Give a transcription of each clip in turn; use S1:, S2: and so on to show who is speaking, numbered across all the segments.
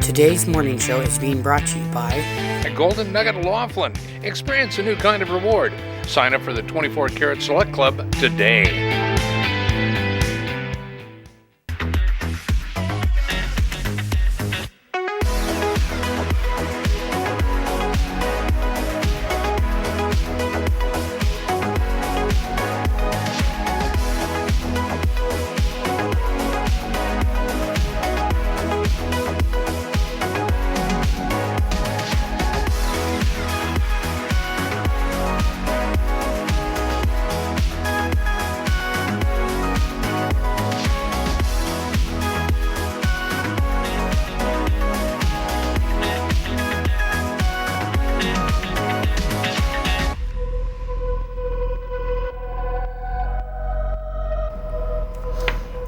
S1: Today's morning show is being brought to you by
S2: At Golden Nugget Laughlin. Experience a new kind of reward. Sign up for the 24 Karat Select Club today.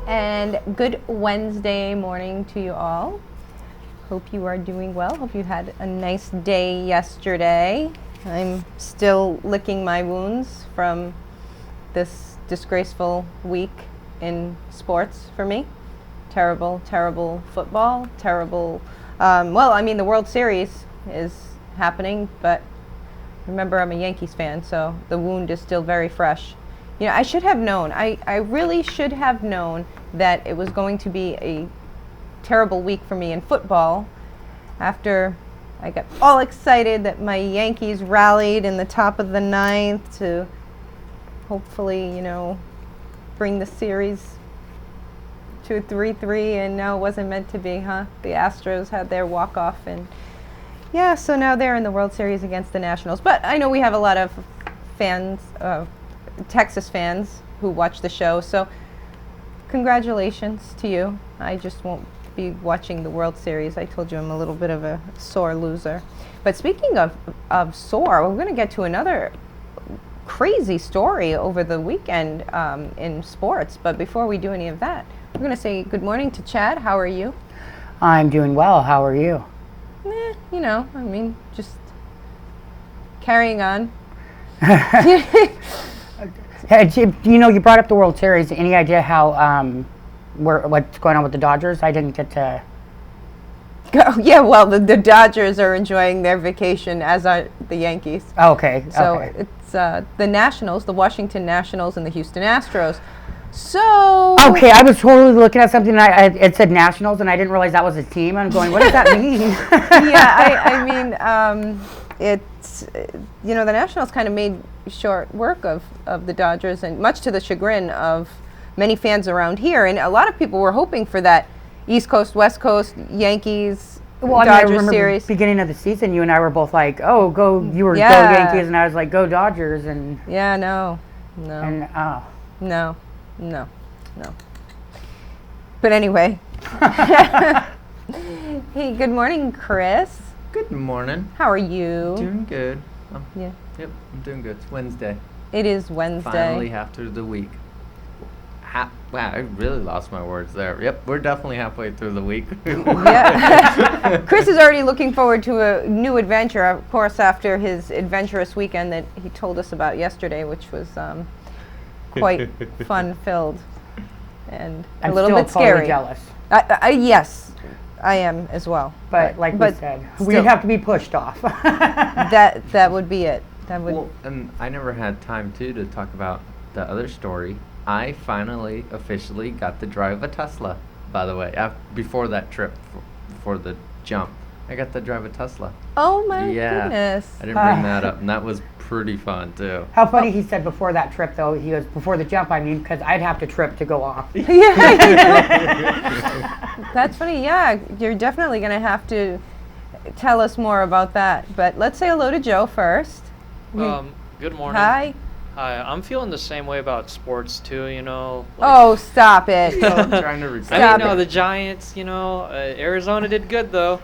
S3: And good Wednesday morning to you all. Hope you are doing well. Hope you had a nice day yesterday. I'm still licking my wounds from this disgraceful week in sports for me. Terrible, terrible football. Terrible. The World Series is happening, but remember, I'm a Yankees fan, so the wound is still very fresh. You know, I should have known. I really should have known that it was going to be a terrible week for me in football after I got all excited that my Yankees rallied in the top of the ninth to hopefully, bring the series to a 3-3, and no, it wasn't meant to be, huh? The Astros had their walk-off, and yeah, so now they're in the World Series against the Nationals. But I know we have a lot of fans, Texas fans who watch the show, so congratulations to you. I just won't be watching the World Series. I told you I'm a little bit of a sore loser. But speaking of sore, we're going to get to another crazy story over the weekend in sports. But before we do any of that, we're going to say good morning to Chad. How are you?
S1: I'm doing well. How are you?
S3: Just carrying on.
S1: Hey, you brought up the World Series. Any idea how what's going on with the Dodgers? I didn't get to.
S3: Oh, yeah, well, the Dodgers are enjoying their vacation, as are the Yankees.
S1: Oh, okay.
S3: So
S1: okay.
S3: it's the Nationals, the Washington Nationals, and the Houston Astros. So.
S1: Okay, I was totally looking at something. It said Nationals, and I didn't realize that was a team. I'm going, what does that mean?
S3: It's the Nationals kind of made short work of the Dodgers, and much to the chagrin of many fans around here. And a lot of people were hoping for that East Coast, West Coast, Yankees, Dodgers
S1: I remember
S3: series.
S1: Beginning of the season, you and I were both like, "Oh, go!" You were go Yankees, and I was like, "Go Dodgers!" And
S3: yeah, no. But anyway, hey, good morning, Chris.
S4: Good morning.
S3: How are you?
S4: Doing good.
S3: Yeah.
S4: Yep, I'm doing good. It's Wednesday.
S3: It is Wednesday.
S4: Finally, half through the week. Wow, I really lost my words there. Yep, we're definitely halfway through the week.
S3: Yeah. Chris is already looking forward to a new adventure, of course, after his adventurous weekend that he told us about yesterday, which was quite fun-filled and a little bit scary.
S1: Jealous.
S3: Yes, I am as well.
S1: But we said, we'd have to be pushed off.
S3: that would be it.
S4: Well, and I never had time to talk about the other story. I finally officially got to drive a Tesla, by the way, before that trip, before the jump. I got to drive a Tesla.
S3: Oh my goodness.
S4: I didn't bring that up, and that was pretty fun, too.
S1: How funny he said before that trip, though. He goes, before the jump, because I'd have to trip to go off.
S3: Yeah. That's funny. Yeah, you're definitely going to have to tell us more about that. But let's say hello to Joe first.
S5: Good morning.
S3: Hi.
S5: Hi, I'm feeling the same way about sports too,
S3: Oh, stop it.
S4: I'm trying to recall.
S5: The Giants, Arizona did good though.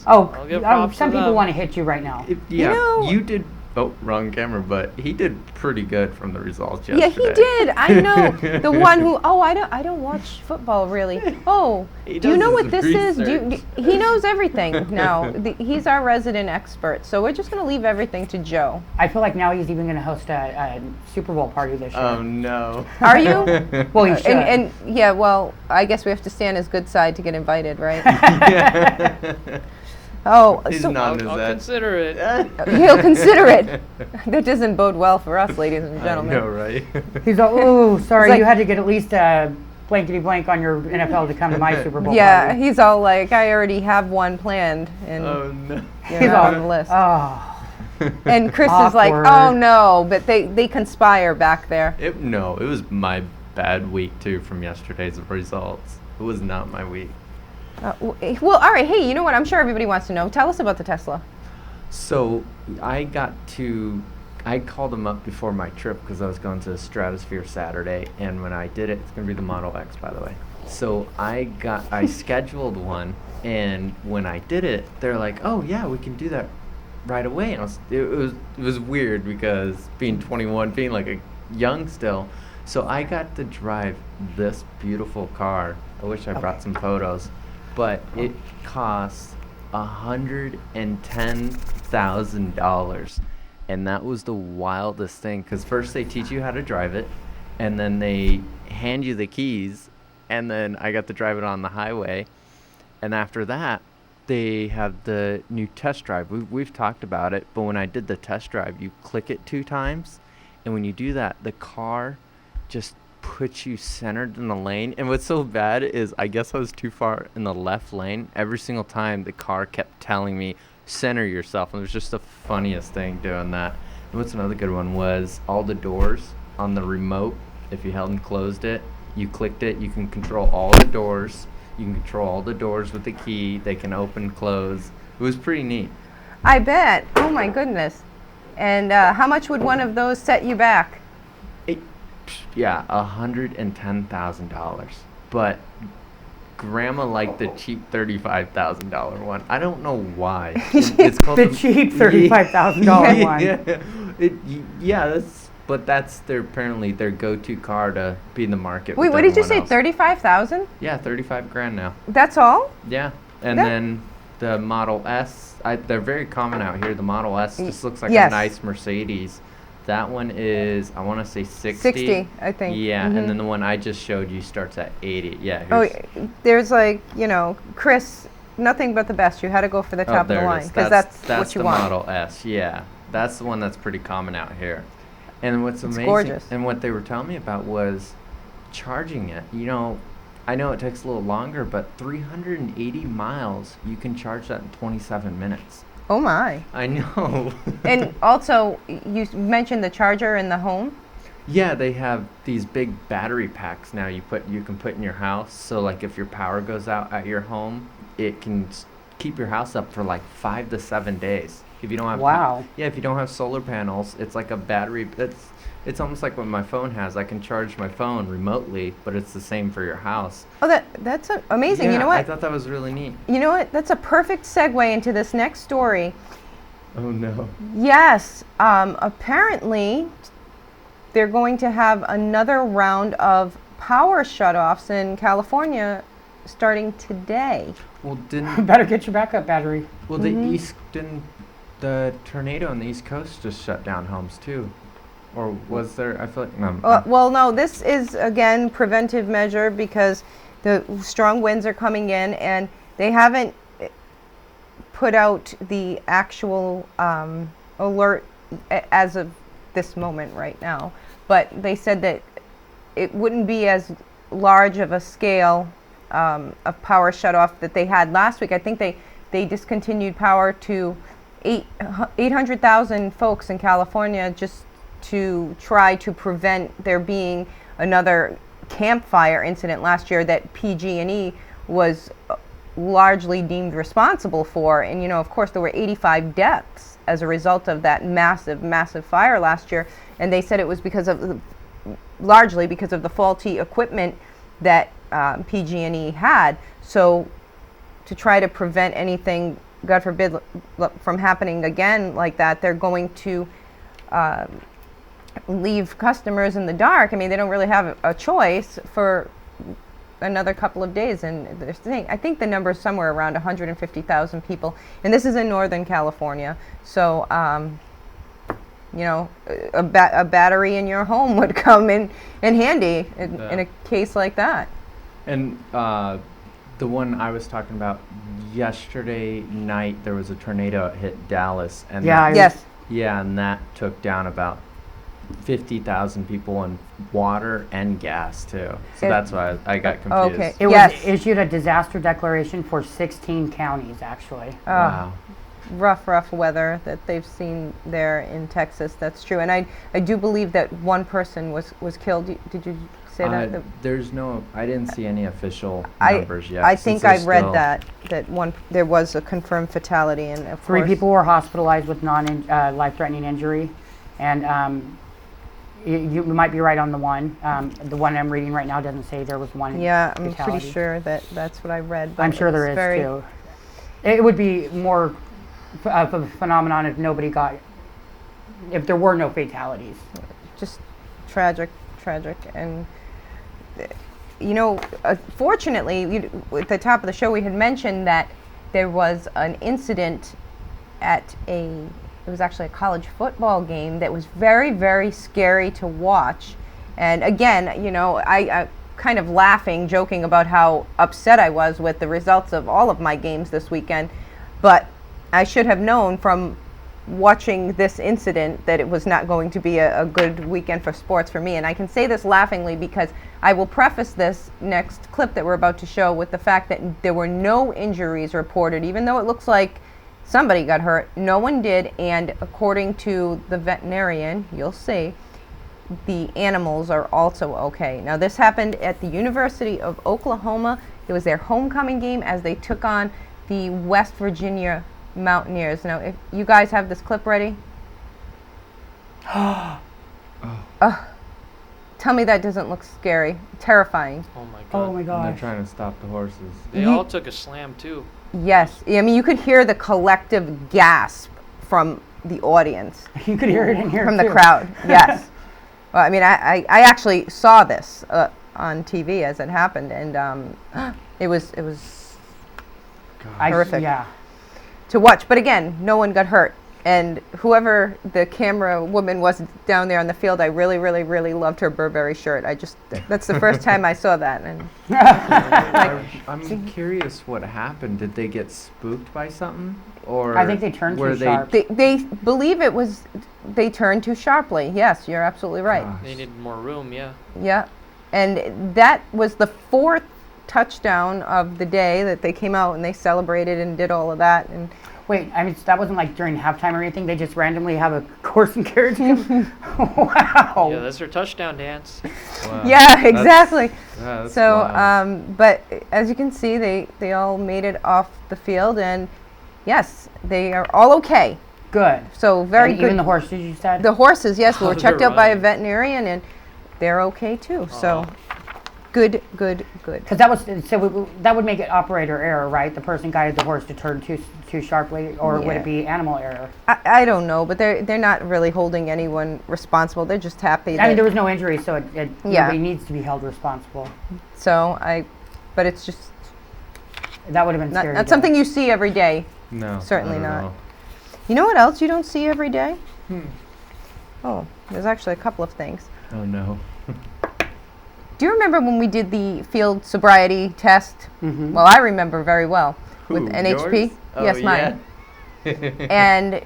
S1: I'll give
S5: props
S1: some
S5: to
S1: people
S5: them.
S1: want to hit you right now.
S4: You did Oh, wrong camera, but he did pretty good from the results
S3: Yeah,
S4: yesterday.
S3: he did. I know. The one who, I don't watch football really. Oh,
S4: He
S3: do you
S4: does
S3: know
S4: his
S3: what this is?
S4: research.
S3: He knows everything now. He's our resident expert. So we're just going to leave everything to Joe.
S1: I feel like now he's even going to host a Super Bowl party this year.
S4: Oh no.
S3: Are you?
S1: Well, he should.
S3: And yeah, well, I guess we have to stay on his good side to get invited, right? Oh,
S4: He's
S3: so
S4: nodding
S5: I'll
S4: his head.
S5: consider it.
S3: he'll consider it. That doesn't bode well for us, ladies and
S4: I
S3: gentlemen.
S4: know, right?
S1: He's like, oh, sorry,
S3: like-
S1: you had to get at least a blankety blank on your NFL to come to my Super Bowl
S3: Yeah,
S1: party.
S3: he's all like, I already have one planned, and
S4: Oh no.
S3: you're
S1: He's
S3: not
S1: all,
S3: on the list.
S1: oh,
S3: And Chris is like,
S1: Awkward.
S3: oh no, but they conspire back there.
S4: It was my bad week too from yesterday's results. It was not my week.
S3: Well, all right, hey, you know what? I'm sure everybody wants to know. Tell us about the Tesla.
S4: So I called them up before my trip because I was going to Stratosphere Saturday, and when I did it, it's gonna be the Model X, by the way. So I scheduled one, and when I did it, they're like, "Oh yeah, we can do that right away." And it was weird because being 21, being like a young still, so I got to drive this beautiful car. I wish I brought some photos, but it cost $110,000, and that was the wildest thing. Because first they teach you how to drive it, and then they hand you the keys, and then I got to drive it on the highway, and after that they have the new test drive. We've talked about it, but when I did the test drive, you click it 2 times, and when you do that, the car just puts you centered in the lane. And what's so bad is I guess I was too far in the left lane. Every single time the car kept telling me, center yourself, and it was just the funniest thing doing that. And what's another good one was all the doors on the remote. If you held and closed it, you clicked it, you can control all the doors. You can control all the doors with the key. They can open, close. It was pretty neat.
S3: I bet. Oh my goodness. And how much would one of those set you back?
S4: Yeah, $110,000. But Grandma liked the cheap $35,000 one. I don't know why. It's called
S1: the cheap $35,000 one.
S4: Yeah, that's apparently their go-to car to be in the market.
S3: Wait,
S4: with
S3: what did you
S4: everyone
S3: say?
S4: else.
S3: 35,000?
S4: Yeah, 35 grand now.
S3: That's all?
S4: Yeah, and
S3: That-
S4: then the Model S. They're very common out here. The Model S just looks like
S3: yes.
S4: a nice Mercedes. That one is, I want to say 60.
S3: 60, I think.
S4: Yeah,
S3: Mhm.
S4: and then the one I just showed you starts at 80. Yeah.
S3: Oh,
S4: here's-
S3: there's like, Chris, nothing but the best. You had to go for the top of the
S4: there it
S3: line
S4: is.
S3: because that's what
S4: That's
S3: you
S4: the
S3: want.
S4: Model S. Yeah, that's the one that's pretty common out here. And what's amazing,
S3: gorgeous.
S4: and what they were telling me about was charging it. I know it takes a little longer, but 380 miles, you can charge that in 27 minutes.
S3: Oh my.
S4: I know.
S3: And also, you mentioned the charger in the home.
S4: Yeah, they have these big battery packs now you can put in your house. So like if your power goes out at your home, it can keep your house up for like 5 to 7 days. If you don't have
S1: Wow.
S4: Yeah, if you don't have solar panels, it's like a battery. It's almost like what my phone has. I can charge my phone remotely, but it's the same for your house.
S3: Oh, that's amazing.
S4: Yeah,
S3: You know
S4: I
S3: what?
S4: thought that was really neat.
S3: You know what? That's a perfect segue into this next story.
S4: Oh no.
S3: Yes, apparently they're going to have another round of power shutoffs in California starting today.
S4: Well,
S1: Better get your backup battery.
S4: didn't the tornado on the East Coast just shut down homes too? Or was there? I feel like
S3: Well, no, this is again preventive measure because the strong winds are coming in and they haven't put out the actual alert as of this moment right now. But they said that it wouldn't be as large of a scale of power shutoff that they had last week. I think they discontinued power to 800,000 folks in California just to try to prevent there being another campfire incident last year that PG&E was largely deemed responsible for. And, of course, there were 85 deaths as a result of that massive, massive fire last year. And they said it was largely because of the faulty equipment that PG&E had. So to try to prevent anything, God forbid, from happening again like that, they're going to leave customers in the dark. I mean, they don't really have a choice for another couple of days. And I think the number is somewhere around 150,000 people. And this is in Northern California. So, you know, a battery in your home would come in handy in a case like that.
S4: And the one I was talking about yesterday night, there was a tornado that hit Dallas, and
S3: Yes.
S4: and that took down about 50,000 people in water and gas too. So that's why I got confused.
S3: Okay.
S1: It
S3: Yes.
S1: was issued a disaster declaration for 16 counties, actually.
S4: Wow.
S3: Rough weather that they've seen there in Texas. That's true. And I do believe that one person was killed. Did you say that?
S4: There's no. I didn't see any official
S3: I
S4: numbers yet.
S3: I
S4: since
S3: think
S4: there's
S3: I read
S4: still-
S3: that there was a confirmed fatality, and of
S1: 3
S3: course,
S1: people were hospitalized with life-threatening injury, and you might be right on the one. The one I'm reading right now doesn't say there was one.
S3: Yeah, I'm
S1: fatality.
S3: pretty sure that that's what I read. But
S1: I'm sure there
S3: it's
S1: is
S3: very,
S1: too. It would be more of a phenomenon if there were no fatalities.
S3: Just tragic, and you know, fortunately, at the top of the show, we had mentioned that there was an incident at it was actually a college football game that was very, very scary to watch. And again, you know, I kind of laughing, joking about how upset I was with the results of all of my games this weekend, but I should have known from watching this incident that it was not going to be a good weekend for sports for me. And I can say this laughingly because I will preface this next clip that we're about to show with the fact that there were no injuries reported, even though it looks like somebody got hurt. No one did, and according to the veterinarian, you'll see, the animals are also okay. Now, this happened at the University of Oklahoma. It was their homecoming game as they took on the West Virginia Mountaineers. Now, if you guys have this clip ready. Tell me that doesn't look scary. Terrifying.
S5: Oh my god.
S1: Oh my
S4: And they're
S1: gosh.
S4: trying to stop the horses.
S5: They all took a slam too.
S3: Yes. I mean, you could hear the collective gasp from the audience,
S1: You could hear it in here
S3: from the
S1: too.
S3: crowd. Yes. Well, I mean, I actually saw this on TV as it happened, and it was horrific.
S1: Yeah.
S3: to watch. But again, no one got hurt. And whoever the camera woman was down there on the field, I really, really, really loved her Burberry shirt. That's the first time I saw that. And
S4: I'm curious what happened. Did they get spooked by something? Or
S1: I think they turned
S4: were
S1: too
S4: they
S1: sharp.
S3: they believe it was, they turned too sharply. Yes, you're absolutely right.
S4: Gosh.
S5: They needed more room, yeah.
S3: Yeah. And that was the 4th touchdown of the day that they came out and they celebrated and did all of that. And
S1: Wait, I mean, that wasn't like during halftime or anything? They just randomly have a horse and carriage come? Wow.
S5: Yeah, that's their touchdown dance.
S4: Wow.
S3: yeah,
S4: That's-
S3: exactly.
S4: yeah, that's
S3: So,
S4: wild.
S3: but as you can see, they all made it off the field, and yes, they are all okay.
S1: Good.
S3: So very
S1: And
S3: good.
S1: even the horses, you said?
S3: The horses, yes,
S5: Oh,
S3: were checked
S5: they're
S3: out by a
S5: running.
S3: veterinarian, and they're okay too. So good.
S1: Because that would make it operator error, right? The person guided the horse to turn too sharply, or would
S3: Yeah.
S1: it be animal error?
S3: I don't know, but they're not really holding anyone responsible. They're just happy.
S1: I mean, there
S3: that-
S1: was no injury, so
S3: Yeah.
S1: nobody needs to be held responsible.
S3: but it's just
S1: That would have been scary.
S3: not something you see every day.
S4: No,
S3: certainly
S4: I don't
S3: not.
S4: know.
S3: You know what else you don't see every day? Oh, there's actually a couple of things.
S4: Oh no.
S3: Do you remember when we did the field sobriety test?
S1: Mhm.
S3: Well, I remember very well with
S4: Who,
S3: NHP.
S4: yours? Oh,
S3: Yes, mine. And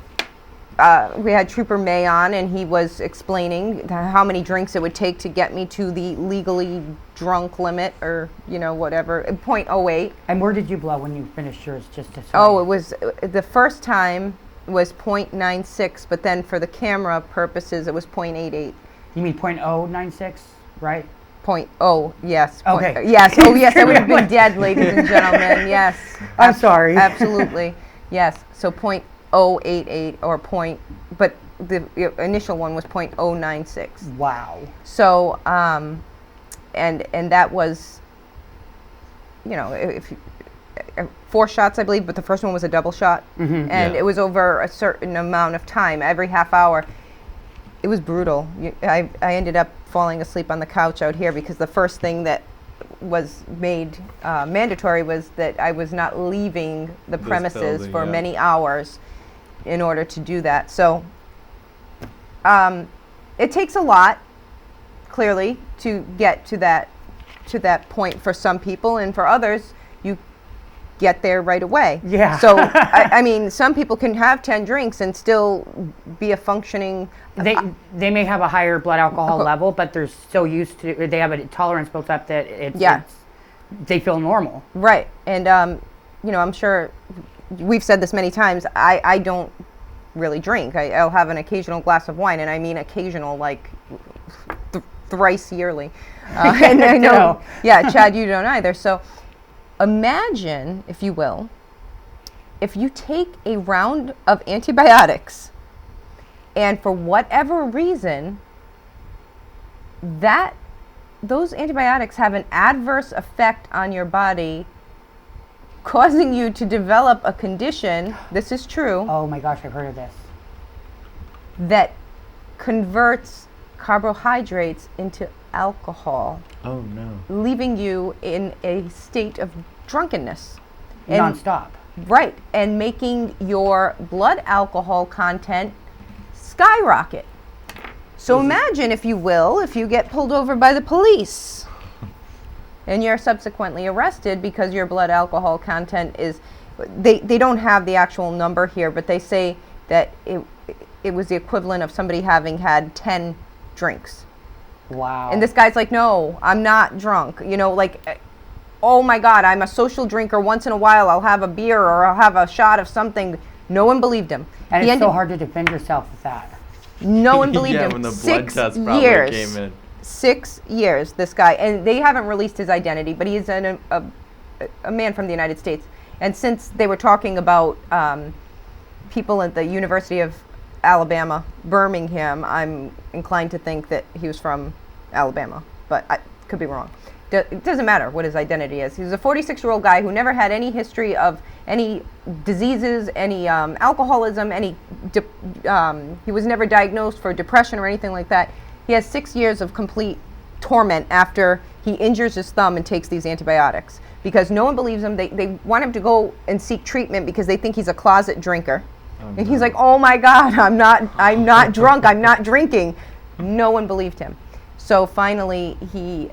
S3: we had Trooper May on, and he was explaining how many drinks it would take to get me to the legally drunk limit, or whatever, 0.08.
S1: And where did you blow when you finished yours? Just to
S3: Oh, it was the first time was 0.96, but then for the camera purposes, it was 0.88.
S1: You mean .096, right?
S3: 0.0, yes.
S1: Okay.
S3: Yes. Oh, yes. I would have been dead, ladies and gentlemen. Yes.
S1: I'm sorry.
S3: Absolutely. Yes. So 0.088 or but the initial one was 0.096.
S1: Wow.
S3: So, and that was, if 4 shots, I believe, but the first one was a double shot,
S1: Mhm.
S3: and
S4: Yeah.
S3: it was over a certain amount of time, every half hour. it was brutal. I ended up falling asleep on the couch out here because the first thing that was made mandatory was that I was not leaving the
S4: This
S3: premises
S4: building,
S3: for
S4: yeah.
S3: many hours in order to do that. So it takes a lot, clearly, to get to that point for some people, and for others, you get there right away.
S1: Yeah.
S3: So I mean, some people can have 10 drinks and still be a functioning.
S1: They may have a higher blood alcohol level, but they're so used to, they have a tolerance built up that they feel normal.
S3: Right. And, I'm sure we've said this many times. I don't really drink. I'll have an occasional glass of wine, and I mean occasional, like thrice yearly. And I know, yeah, Chad, you don't either. So imagine, if you will, if you take a round of antibiotics and for whatever reason those antibiotics have an adverse effect on your body, causing you to develop a condition, this is true,
S1: Oh my gosh, I've heard of this.
S3: that converts carbohydrates into alcohol,
S4: Oh no.
S3: leaving you in a state of drunkenness. And
S1: Non-stop.
S3: right, and making your blood alcohol content skyrocket. So imagine, if you will, if you get pulled over by the police and you're subsequently arrested because your blood alcohol content is, they don't have the actual number here, but they say that it was the equivalent of somebody having had 10 drinks.
S1: Wow.
S3: And this guy's like, no, I'm not drunk. Oh my God, I'm a social drinker. Once in a while, I'll have a beer or I'll have a shot of something. No one believed him.
S1: and
S3: He
S1: it's so
S3: ended-
S1: hard to defend yourself with that.
S3: No one believed
S4: Yeah,
S3: him.
S4: when the blood
S3: 6
S4: test probably
S3: years.
S4: came in.
S3: 6 years, this guy. And they haven't released his identity, but he is a man from the United States. And since they were talking about people at the University of Alabama, Birmingham, I'm inclined to think that he was from Alabama, but I could be wrong. It doesn't matter what his identity is. He's a 46-year-old guy who never had any history of any diseases, any alcoholism, he was never diagnosed for depression or anything like that. He has 6 years of complete torment after he injures his thumb and takes these antibiotics because no one believes him. They want him to go and seek treatment because they think he's a closet drinker. And he's like, oh my God, I'm not drunk, I'm not drinking. No one believed him. So finally he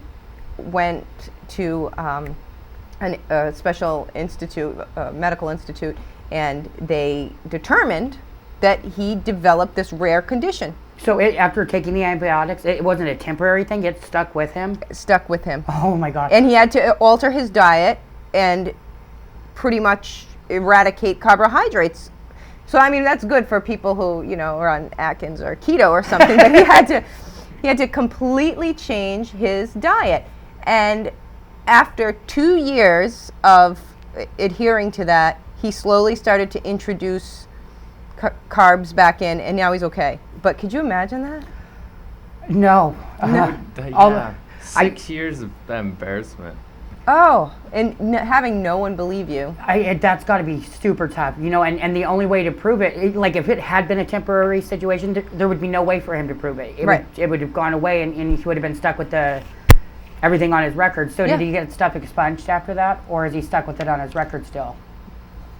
S3: went to a special institute, medical institute, and they determined that he developed this rare condition.
S1: So after taking the antibiotics, it wasn't a temporary thing, it stuck with him?
S3: Stuck with him.
S1: Oh my God.
S3: And he had to alter his diet and pretty much eradicate carbohydrates. So I mean, that's good for people who, are on Atkins or keto or something, but he had to completely change his diet. And after 2 years of adhering to that, he slowly started to introduce carbs back in, and now he's okay. But could you imagine that?
S1: No.
S4: Yeah. 6 years of embarrassment.
S3: Oh, and having no one believe you.
S1: That's got to be super tough, and the only way to prove it, like if it had been a temporary situation, there would be no way for him to prove it. It would have gone away, and he would have been stuck with everything on his record. So
S3: Yeah.
S1: did he get stuff expunged after that, or is he stuck with it on his record still?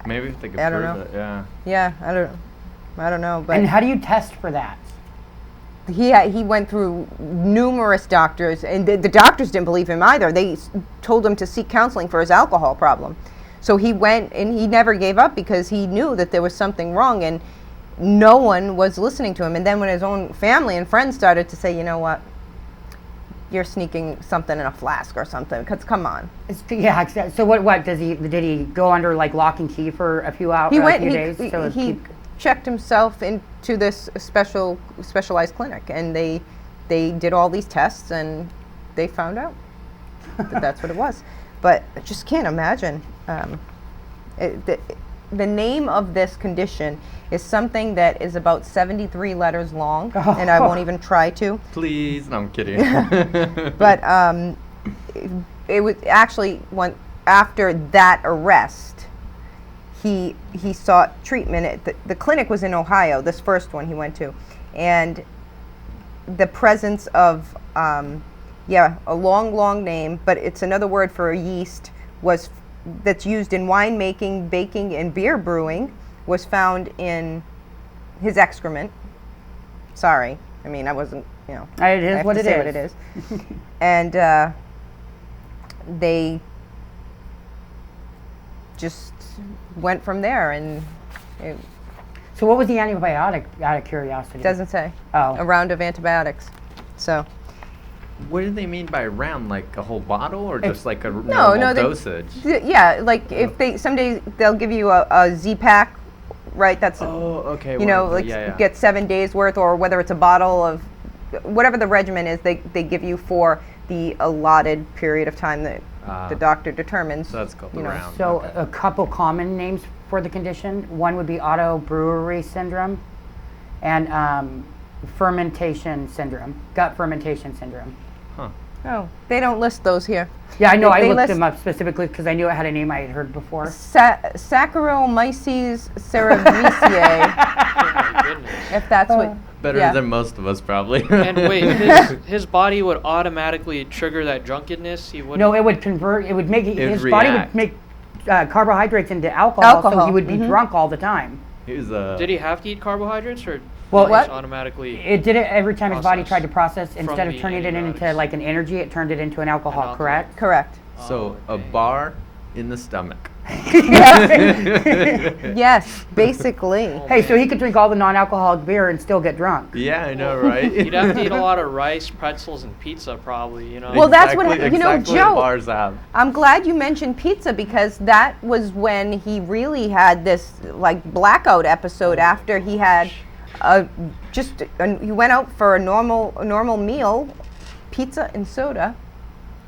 S4: Maybe if they could
S3: I don't
S4: prove
S3: know.
S4: it, yeah.
S3: Yeah, I don't know, but
S1: And how do you test for that?
S3: he went through numerous doctors, and the doctors didn't believe him either. They told him to seek counseling for his alcohol problem. So he went, and he never gave up because he knew that there was something wrong, and no one was listening to him. And then when his own family and friends started to say, you know what, you're sneaking something in a flask or something, because come on.
S1: Yeah. So what did he go under like lock and key for a few hours?
S3: He went,
S1: days?
S3: he checked himself into this specialized clinic, and they did all these tests, and they found out that that's what it was. But I just can't imagine. The name of this condition is something that is about 73 letters long, and I won't even try to.
S4: Please, no, I'm kidding.
S3: But it was actually after that arrest, he sought treatment. The clinic was in Ohio, this first one he went to, and the presence of, a long name, but it's another word for a yeast, that's used in winemaking, baking, and beer brewing, was found in his excrement. Sorry, I mean, I wasn't,
S1: It is
S3: I have
S1: what
S3: to
S1: it
S3: say
S1: is.
S3: what it is. And they just went from there, and it
S1: So what was the antibiotic, out of curiosity?
S3: doesn't say.
S1: Oh.
S3: A round of antibiotics. So,
S4: What do they mean by round? Like a whole bottle, or just like a
S3: no,
S4: normal
S3: they,
S4: dosage?
S3: yeah, like if they, some days they'll give you a Z-Pack, right? That's,
S4: Oh, okay.
S3: get 7 days worth, or whether it's a bottle of, whatever the regimen is, they give you for the allotted period of time that the doctor determines.
S4: So that's called the
S3: you know.
S4: round.
S1: So
S4: okay.
S1: a couple common names for the condition. One would be autobrewery syndrome and fermentation syndrome, gut fermentation syndrome.
S4: Huh.
S3: Oh, they don't list those here.
S1: Yeah, I know.
S3: They
S1: I looked
S3: list-
S1: them up specifically because I knew it had a name I had heard before.
S3: Saccharomyces cerevisiae,
S5: Oh my goodness.
S3: if that's what.
S4: Better
S3: yeah.
S4: than most of us, probably.
S5: And wait, his body would automatically trigger that drunkenness. He would.
S1: No, it would convert. It would make
S4: It'd
S1: his body would
S4: react.
S1: make carbohydrates into alcohol, so
S3: Alcohol,
S1: he would be
S3: mhm.
S1: drunk all the time.
S4: He was a.
S5: Did he have to eat carbohydrates, or
S1: Well,
S5: did it
S3: What?
S5: just automatically?
S1: It did it every time his body
S5: Process
S1: tried to process.
S5: from
S1: Instead of
S5: the
S1: turning it into
S5: antibiotics.
S1: like an energy, it turned it into an alcohol.
S5: alcohol.
S1: Correct?
S3: Correct.
S4: So
S5: Oh,
S4: a
S5: okay.
S4: bar in the stomach.
S3: Yes, basically.
S5: Oh,
S1: Hey, so
S5: man.
S1: he could drink all the non-alcoholic beer and still get drunk.
S4: Yeah, I know, right?
S5: You'd have to eat a lot of rice, pretzels, and pizza, probably. You know.
S3: Well, that's what
S4: Exactly-
S3: you know,
S4: exactly
S3: Joe.
S4: what bars have.
S3: I'm glad you mentioned pizza, because that was when he really had this like blackout episode after he had he went out for a normal meal, pizza and soda,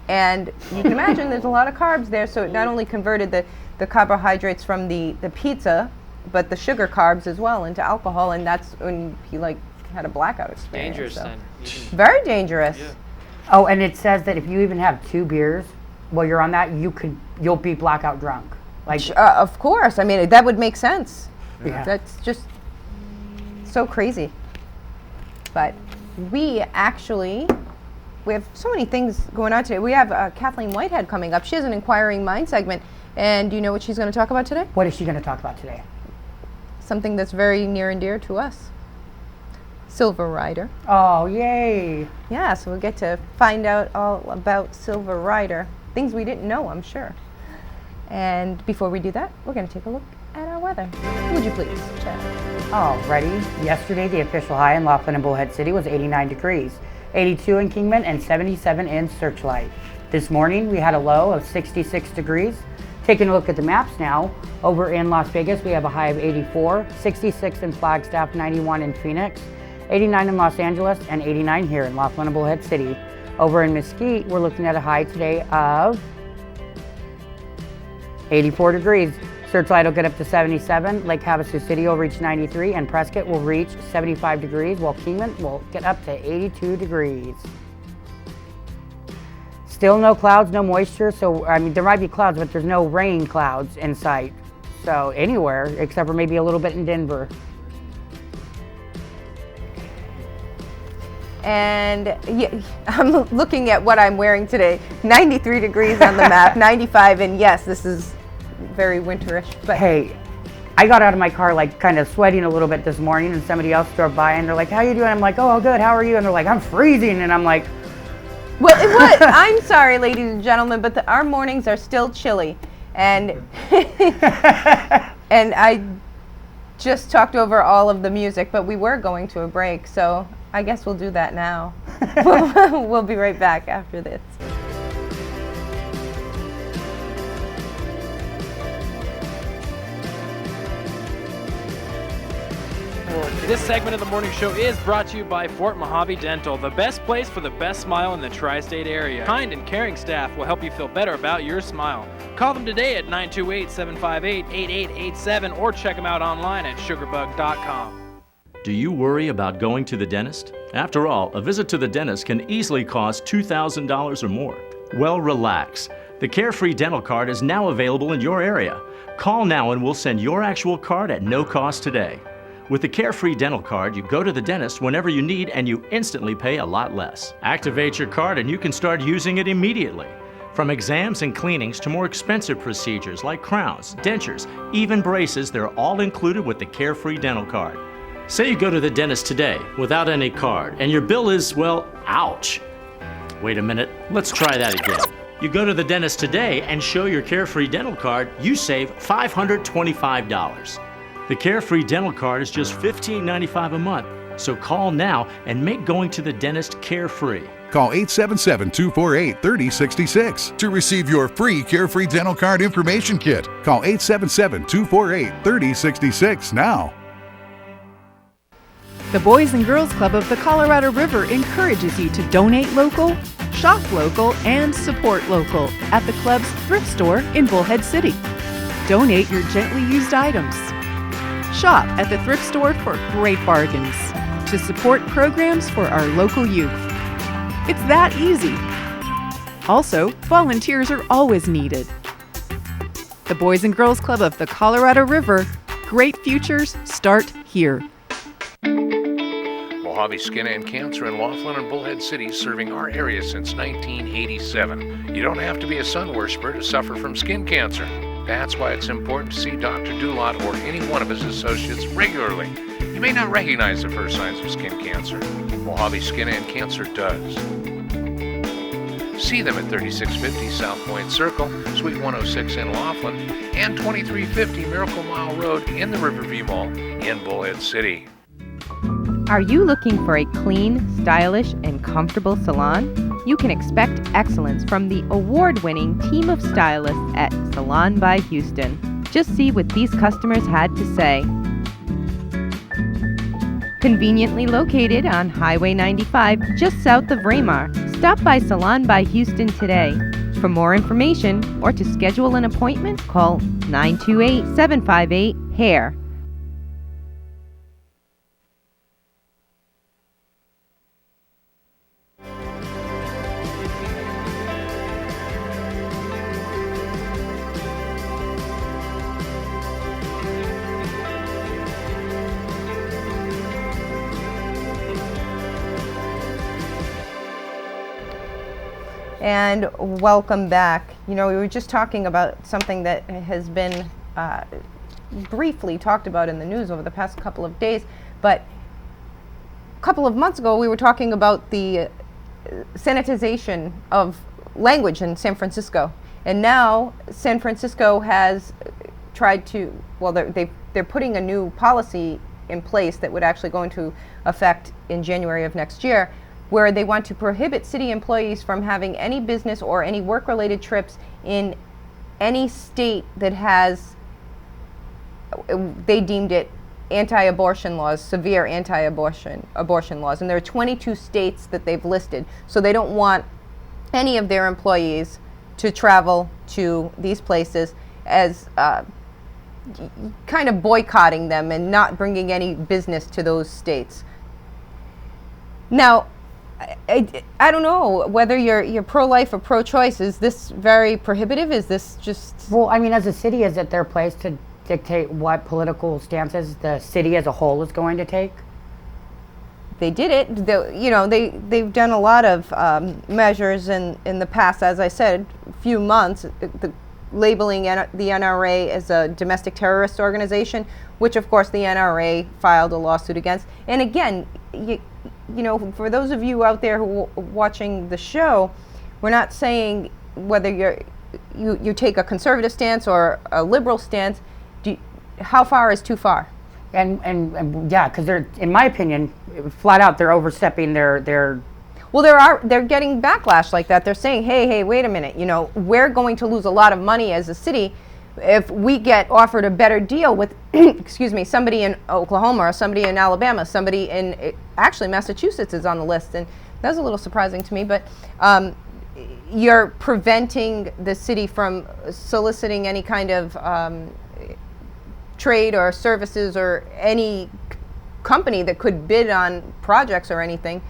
S3: and you can imagine there's a lot of carbs there, so it not only converted the carbohydrates from the pizza, but the sugar carbs as well into alcohol, and that's when he like had a blackout experience.
S5: Dangerous
S3: so.
S5: then. Even-
S3: Very dangerous.
S5: Yeah.
S1: Oh, and it says that if you even have 2 beers while you're on that, you'll be blackout drunk. Like,
S3: Of course. I mean, that would make sense.
S1: Yeah.
S3: That's just so crazy. But we have so many things going on today. We have Kathleen Whitehead coming up. She has an Inquiring Mind segment. And do you know what she's going to talk about today?
S1: what is she going to talk about today?
S3: Something that's very near and dear to us. Silver Rider.
S1: Oh, yay!
S3: Yeah, so we'll get to find out all about Silver Rider. Things we didn't know, I'm sure. And before we do that, we're going to take a look at our weather. Would you please, Chad?
S1: Alrighty. Yesterday, the official high in Laughlin and Bullhead City was 89 degrees, 82 in Kingman, and 77 in Searchlight. This morning, we had a low of 66 degrees. Taking a look at the maps now, over in Las Vegas, we have a high of 84, 66 in Flagstaff, 91 in Phoenix, 89 in Los Angeles, and 89 here in Laughlin and Bullhead City. Over in Mesquite, we're looking at a high today of 84 degrees. Searchlight will get up to 77, Lake Havasu City will reach 93, and Prescott will reach 75 degrees, while Kingman will get up to 82 degrees. Still no clouds, no moisture, so I mean there might be clouds, but there's no rain clouds in sight. So anywhere, except for maybe a little bit in Denver.
S3: And yeah, I'm looking at what I'm wearing today. 93 degrees on the map, 95, and yes, this is very winterish. But
S1: Hey, I got out of my car like kind of sweating a little bit this morning, and somebody else drove by and they're like, "How you doing?" I'm like, "Oh, good. How are you?" And they're like, "I'm freezing," and I'm like,
S3: well, it was. I'm sorry, ladies and gentlemen, but our mornings are still chilly, and and I just talked over all of the music, but we were going to a break, so I guess we'll do that now. We'll be right back after this.
S6: This segment of the morning show is brought to you by Fort Mojave Dental, the best place for the best smile in the tri-state area. Kind and caring staff will help you feel better about your smile. Call them today at 928-758-8887 or check them out online at sugarbug.com.
S7: Do you worry about going to the dentist? After all, a visit to the dentist can easily cost $2,000 or more. Well, relax. The Carefree Dental Card is now available in your area. Call now and we'll send your actual card at no cost today. With the Carefree Dental Card, you go to the dentist whenever you need and you instantly pay a lot less. Activate your card and you can start using it immediately. From exams and cleanings to more expensive procedures like crowns, dentures, even braces, they're all included with the Carefree Dental Card. Say you go to the dentist today without any card and your bill is, well, ouch. Wait a minute, let's try that again. You go to the dentist today and show your Carefree Dental Card, you save $525. The Carefree Dental Card is just $15.95 a month, so call now and make going to the dentist carefree.
S8: Call 877-248-3066 to receive your free Carefree Dental Card information kit. Call 877-248-3066 now.
S9: The Boys and Girls Club of the Colorado River encourages you to donate local, shop local, and support local at the club's thrift store in Bullhead City. Donate your gently used items. Shop at the thrift store for great bargains to support programs for our local youth. It's that easy. Also, volunteers are always needed. The Boys and Girls Club of the Colorado River. Great futures start here.
S2: Mojave Skin and Cancer in Laughlin and Bullhead City, serving our area since 1987. You don't have to be a sun worshiper to suffer from skin cancer. That's why it's important to see Dr. Dulot or any one of his associates regularly. You may not recognize the first signs of skin cancer. Mojave Skin and Cancer does. See them at 3650 South Point Circle, Suite 106 in Laughlin, and 2350 Miracle Mile Road in the Riverview Mall in Bullhead City.
S3: Are you looking for a clean, stylish, and comfortable salon? You can expect excellence from the award-winning team of stylists at Salon by Houston. Just see what these customers had to say. Conveniently located on Highway 95 just south of Raymar, stop by Salon by Houston today. For more information or to schedule an appointment, call 928-758-HAIR. And welcome back. You know, we were just talking about something that has been briefly talked about in the news over the past couple of days, but a couple of months ago we were talking about the sanitization of language in San Francisco. And now San Francisco has tried to, well, they're putting a new policy in place that would actually go into effect in January of next year, where they want to prohibit city employees from having any business or any work-related trips in any state that has, they deemed it anti-abortion laws, severe anti-abortion laws. And there are 22 states that they've listed. So they don't want any of their employees to travel to these places as kind of boycotting them and not bringing any business to those states. Now, I don't know whether you're pro-life or pro-choice. Is this very prohibitive? Is this just...
S1: Well, I mean, as a city, is it their place to dictate what political stances the city as a whole is going to take?
S3: They did it. They've done a lot of measures in the past, as I said, few months, labeling the NRA as a domestic terrorist organization, which of course the NRA filed a lawsuit against. And again, you know, for those of you out there who are watching the show, we're not saying whether you take a conservative stance or a liberal stance. How far is too far? And
S1: yeah, because they're, in my opinion, flat out, they're overstepping their.
S3: Well, they're getting backlash like that. They're saying, hey, wait a minute. You know, we're going to lose a lot of money as a city if we get offered a better deal with, excuse me, somebody in Oklahoma or somebody in Alabama, somebody in, actually Massachusetts is on the list, and that's a little surprising to me, but you're preventing the city from soliciting any kind of trade or services or any company that could bid on projects or anything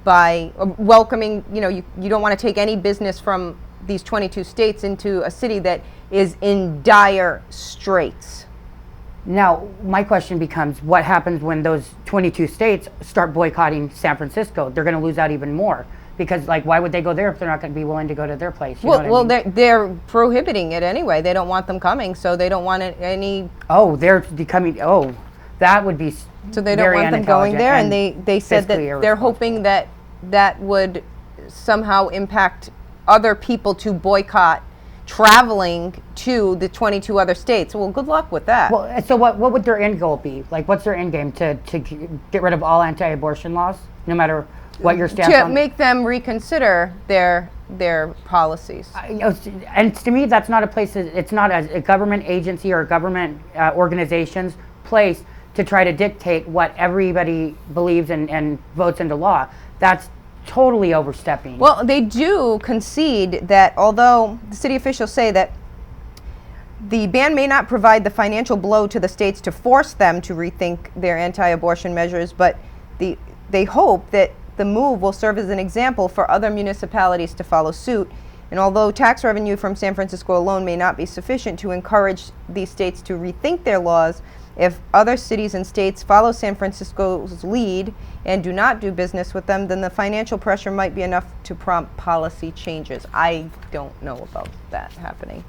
S3: by welcoming, you know, you don't want to take any business from these 22 states into a city that is in dire straits.
S1: Now, my question becomes, what happens when those 22 states start boycotting San Francisco? They're going to lose out even more. Because, like, why would they go there if they're not going to be willing to go to their place? You know what I mean?
S3: They're prohibiting it anyway. They don't want them coming, so they don't want any.
S1: Oh, they're becoming. Oh, that would be.
S3: So they don't want them going there, and they said that
S1: fiscally
S3: they're hoping that that would somehow impact other people to boycott traveling to the 22 other states. Well, good luck with that.
S1: Well, so what would their end goal be? Like, what's their end game? To get rid of all anti-abortion laws, no matter what your stance
S3: to
S1: on?
S3: make them reconsider their policies.
S1: And to me, that's not a place. It's not a government agency or a government organization's place to try to dictate what everybody believes and votes into law. That's totally overstepping.
S3: Well, they do concede that although the city officials say that the ban may not provide the financial blow to the states to force them to rethink their anti-abortion measures, but they hope that the move will serve as an example for other municipalities to follow suit. And although tax revenue from San Francisco alone may not be sufficient to encourage these states to rethink their laws, if other cities and states follow San Francisco's lead and do not do business with them, then the financial pressure might be enough to prompt policy changes. I don't know about that happening.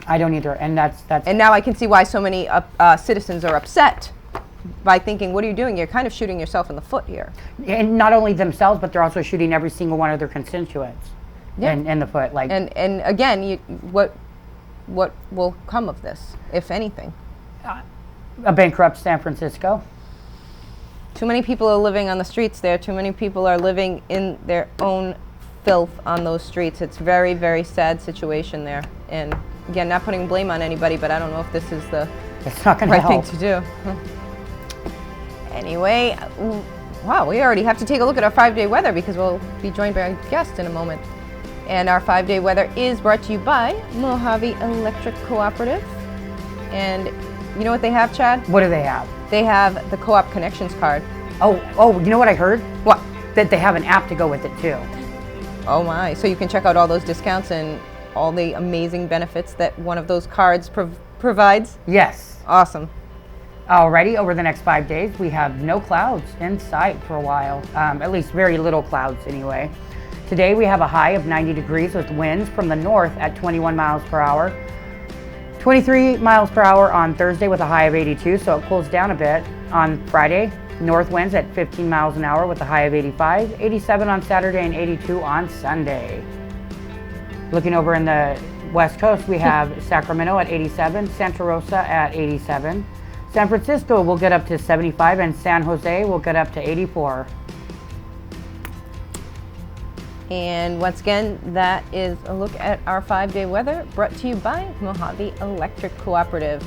S1: I don't either, and that's.
S3: And now I can see why so many citizens are upset by thinking, what are you doing? You're kind of shooting yourself in the foot here.
S1: And not only themselves, but they're also shooting every single one of their constituents in the foot. Like.
S3: And again, what will come of this, if anything?
S1: A bankrupt San Francisco.
S3: Too many people are living on the streets there. Too many people are living in their own filth on those streets. It's very, very sad situation there. And again, not putting blame on anybody, but I don't know if this is the right thing to do. Anyway, wow, we already have to take a look at our 5-day weather because we'll be joined by our guest in a moment. And our 5-day weather is brought to you by Mojave Electric Cooperative. And you know what they have, Chad?
S1: What do they have?
S3: They have the Co-op Connections card.
S1: Oh, you know what I heard?
S3: What?
S1: That they have an app to go with it too.
S3: Oh my, so you can check out all those discounts and all the amazing benefits that one of those cards provides?
S1: Yes.
S3: Awesome.
S1: Alrighty, over the next 5 days, we have no clouds in sight for a while. At least very little clouds anyway. Today we have a high of 90 degrees with winds from the north at 21 miles per hour. 23 miles per hour on Thursday with a high of 82, so it cools down a bit. On Friday, north winds at 15 miles an hour with a high of 85, 87 on Saturday and 82 on Sunday. Looking over in the west coast, we have Sacramento at 87, Santa Rosa at 87. San Francisco will get up to 75 and San Jose will get up to 84.
S3: And once again, that is a look at our 5-day weather brought to you by Mojave Electric Cooperative.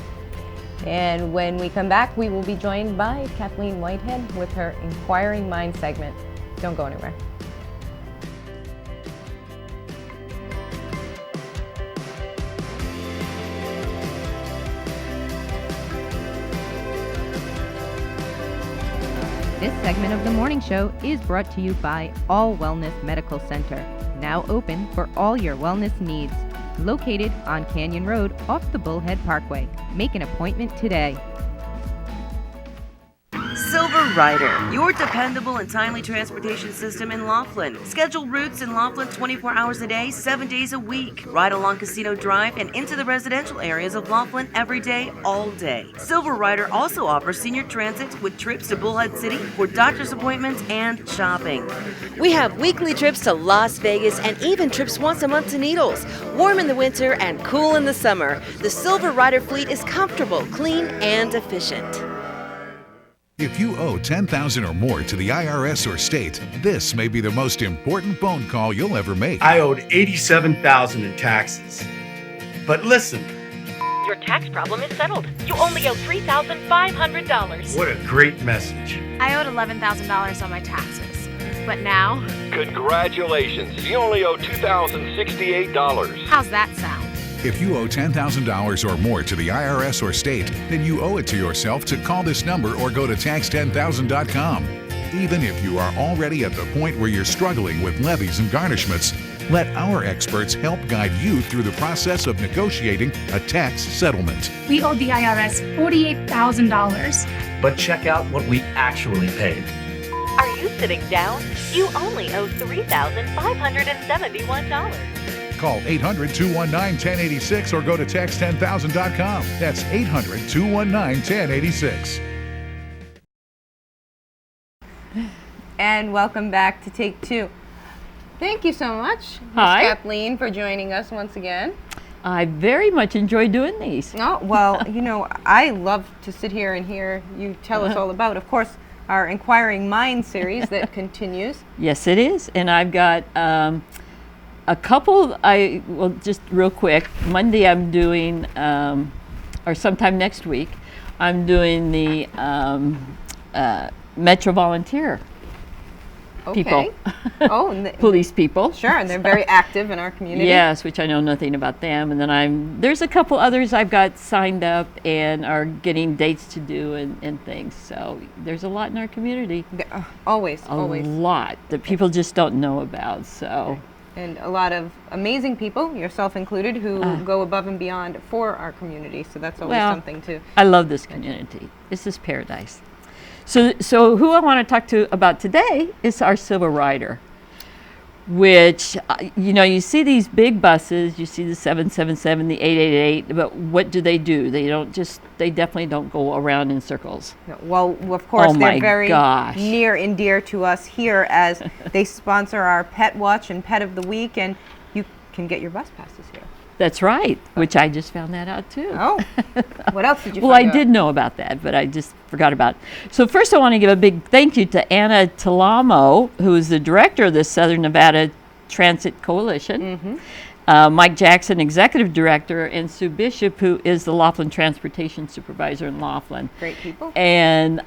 S3: And when we come back, we will be joined by Kathleen Whitehead with her Inquiring Mind segment. Don't go anywhere.
S10: This segment of the morning show is brought to you by All Wellness Medical Center, now open for all your wellness needs. Located on Canyon Road off the Bullhead Parkway. Make an appointment today.
S11: Silver Rider, your dependable and timely transportation system in Laughlin. Scheduled routes in Laughlin 24 hours a day, 7 days a week. Ride along Casino Drive and into the residential areas of Laughlin every day, all day. Silver Rider also offers senior transit with trips to Bullhead City for doctor's appointments and shopping.
S12: We have weekly trips to Las Vegas and even trips once a month to Needles. Warm in the winter and cool in the summer. The Silver Rider fleet is comfortable, clean, and efficient.
S8: If you owe $10,000 or more to the IRS or state, this may be the most important phone call you'll ever make.
S13: I owed $87,000 in taxes. But listen.
S14: Your tax problem is settled. You only owe $3,500.
S13: What a great message.
S15: I owed $11,000 on my taxes. But now...
S16: Congratulations. You only owe $2,068.
S15: How's that sound?
S8: If you owe $10,000 or more to the IRS or state, then you owe it to yourself to call this number or go to tax10000.com. Even if you are already at the point where you're struggling with levies and garnishments, Let our experts help guide you through the process of negotiating a tax settlement.
S17: We owed the IRS $48,000.
S18: But check out what we actually paid.
S14: Are you sitting down? You only owe $3,571.
S8: Call 800-219-1086 or go to tax10000.com. That's 800-219-1086.
S3: And welcome back to Take Two. Thank you so much, Ms.
S19: Hi.
S3: Kathleen, for joining us once again.
S19: I very much enjoy doing these.
S3: Oh, well, you know, I love to sit here and hear you tell us all about, of course, our Inquiring Minds series that continues.
S19: Yes, it is. And I've got a couple, well, just real quick. Monday I'm doing, or sometime next week, I'm doing the Metro Volunteer people.
S3: Oh, and
S19: police people.
S3: Sure, and they're very active in our community.
S19: Yes, which I know nothing about them. And then there's a couple others I've got signed up and are getting dates to do and things. So there's a lot in our community.
S3: Always.
S19: A lot that people just don't know about. So.
S3: And a lot of amazing people, yourself included, who go above and beyond for our community. So that's always something to.
S19: I love this community. This is paradise. So who I want to talk to about today is our Silver Rider, which, you know, you see these big buses, you see the 777, the 888, but what do? They definitely don't go around in circles.
S3: Well, of course, they're very near and dear to us here as they sponsor our Pet Watch and Pet of the Week, and you can get your bus passes here.
S19: That's right, which I just found that out too.
S3: Oh, what else did you
S19: Well,
S3: find
S19: I
S3: out?
S19: did know about that, but I just forgot about it. So first I want to give a big thank you to Anna Talamo, who is the director of the Southern Nevada Transit Coalition, Mike Jackson, executive director, and Sue Bishop, who is the Laughlin Transportation Supervisor in Laughlin.
S3: Great people.
S19: And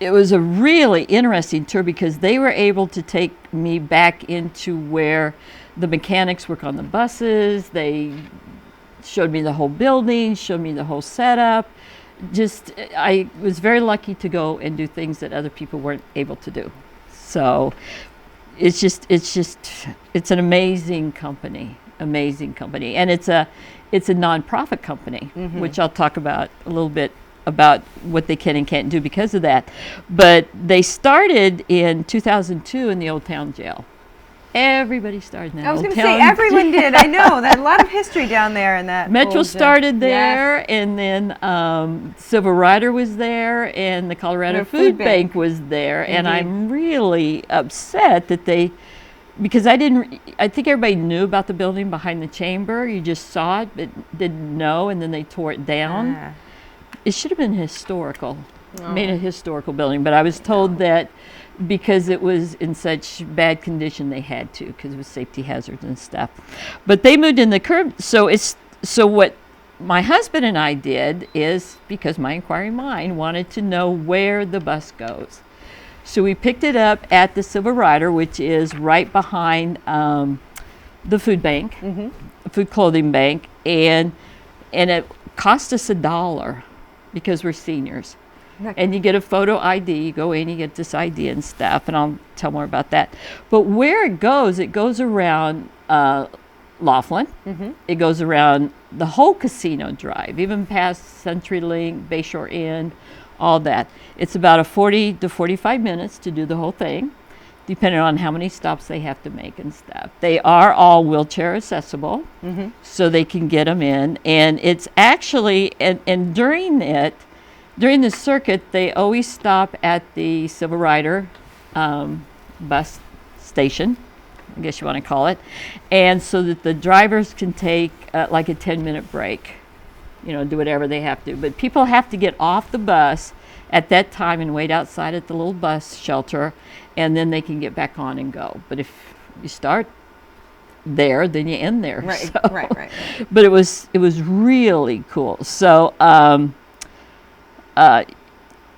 S19: it was a really interesting tour because they were able to take me back into where the mechanics work on the buses. They showed me the whole building, showed me the whole setup. I was very lucky to go and do things that other people weren't able to do. So it's an amazing company, and it's a nonprofit company, which I'll talk about a little bit about what they can and can't do because of that. But they started in 2002 in the Old Town Jail. Everybody started in that.
S3: I was going to say everyone did. I know that a lot of history down there in that.
S19: Metro
S3: old,
S19: started there, and then Silver Rider was there, and the Colorado Food Bank was there. And I'm really upset that because I think everybody knew about the building behind the chamber. You just saw it, but didn't know, and then they tore it down. It should have been historical, made a historical building, but I was told that because it was in such bad condition they had to, because it was safety hazards and stuff. But they moved in the curb. So what my husband and I did is, because my inquiring mind wanted to know where the bus goes. So we picked it up at the Silver Rider, which is right behind the food bank, food clothing bank, and it cost us $1 because we're seniors. And you get a photo ID, you go in, you get this ID and stuff, and I'll tell more about that. But where it goes around Laughlin. It goes around the whole Casino Drive, even past CenturyLink, Bayshore Inn, all that. It's about 40 to 45 minutes to do the whole thing, depending on how many stops they have to make and stuff. They are all wheelchair accessible, so they can get them in. And it's actually, and during the circuit, they always stop at the Silver Rider bus station, I guess you want to call it, and so that the drivers can take like a 10-minute break, do whatever they have to. But people have to get off the bus at that time and wait outside at the little bus shelter, and then they can get back on and go. But if you start there, then you end there.
S3: Right,
S19: so.
S3: right.
S19: But it was really cool. So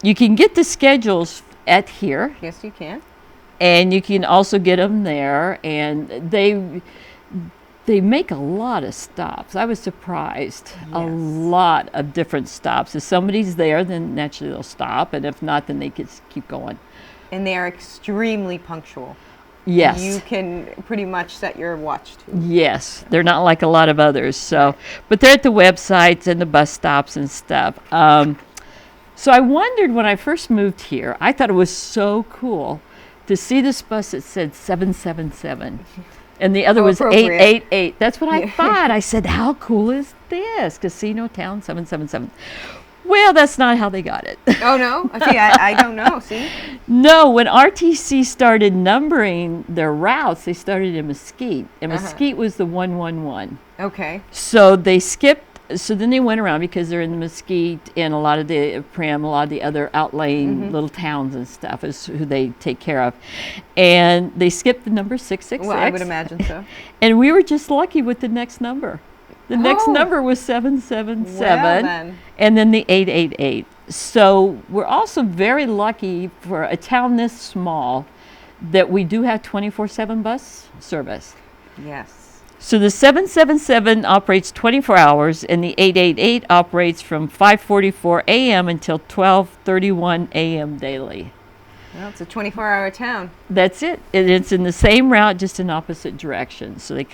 S19: you can get the schedules at here.
S3: Yes, you can.
S19: And you can also get them there, and they make a lot of stops. I was surprised. Yes. A lot of different stops. If somebody's there, then naturally they'll stop, and if not, then they just keep going.
S3: And they are extremely punctual.
S19: Yes.
S3: you can pretty much set your watch to.
S19: Yes, they're not like a lot of others. So, but they're at the websites and the bus stops and stuff. So I wondered when I first moved here, I thought it was so cool to see this bus that said 777. And the other was 888. That's what I thought. I said, how cool is this? Casino Town 777. Well, that's not how they got it.
S3: Oh, no? See, I don't know. See?
S19: No, when RTC started numbering their routes, they started in Mesquite. And Mesquite was the 111.
S3: Okay.
S19: So they skipped. So then they went around because they're in the Mesquite and a lot of the Primm, a lot of the other outlying little towns and stuff is who they take care of. And they skipped the number 666.
S3: Well, I would imagine so.
S19: And we were just lucky with the next number. The next number was 777
S3: Well, then.
S19: and then the 888. So we're also very lucky for a town this small that we do have 24/7 bus service.
S3: Yes.
S19: So the 777 operates 24 hours and the 888 operates from 5:44 a.m. until 12:31 a.m. daily.
S3: Well, it's a 24-hour town.
S19: That's it. And it's in the same route, just in opposite directions. So they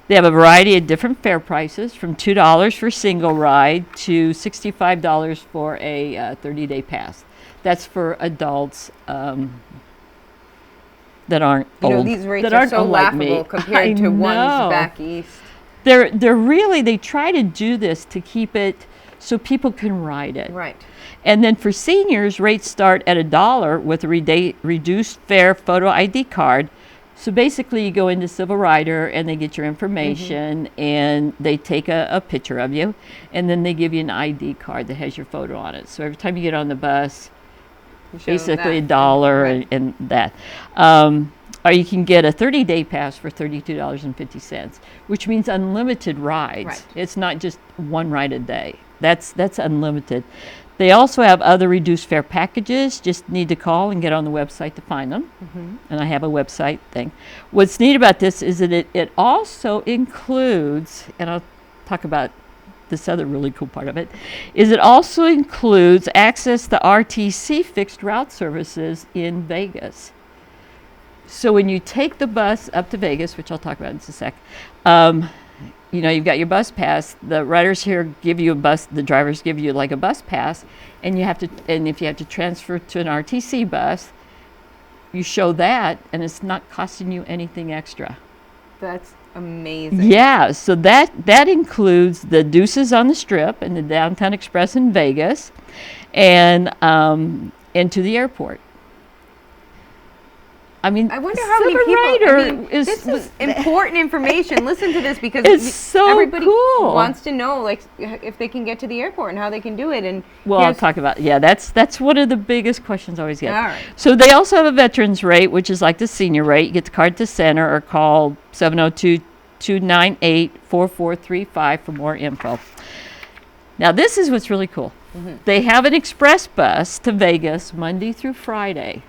S19: have a variety of different fare prices, from $2 for a single ride to $65 for a 30-day pass. That's for adults that aren't old.
S3: These rates
S19: that
S3: are
S19: aren't
S3: so
S19: unlike me.
S3: laughable compared to ones back east.
S19: They try to do this to keep it so people can ride it.
S3: Right.
S19: And then for seniors, rates start at $1 with a reduced fare photo ID card. So basically you go into Civil Rider and they get your information and they take a picture of you and then they give you an ID card that has your photo on it. So every time you get on the bus, basically $1 and that. Or you can get a 30-day pass for $32.50, which means unlimited rides.
S3: Right.
S19: It's not just one ride a day. That's unlimited. They also have other reduced fare packages. Just need to call and get on the website to find them. And I have a website thing. What's neat about this is that it also includes, and I'll talk about this other really cool part of it, is it also includes access to RTC fixed route services in Vegas. So when you take the bus up to Vegas, which I'll talk about in just a sec, you've got your bus pass. The riders here give you the drivers give you like a bus pass, and if you have to transfer to an RTC bus, you show that, and it's not costing you anything extra.
S3: That's amazing.
S19: Yeah, so that includes the Deuces on the Strip and the Downtown Express in Vegas, and to the airport. I mean,
S3: I wonder how many people. This is important information. Listen to this because
S19: it's so
S3: everybody
S19: cool.
S3: wants to know, like, if they can get to the airport and how they can do it. And
S19: I'll talk about that's one of the biggest questions I always get.
S3: All right.
S19: So they also have a veterans rate, which is like the senior rate. You get the card to center or call 702-298-4435 for more info. Now this is what's really cool. They have an express bus to Vegas Monday through Friday.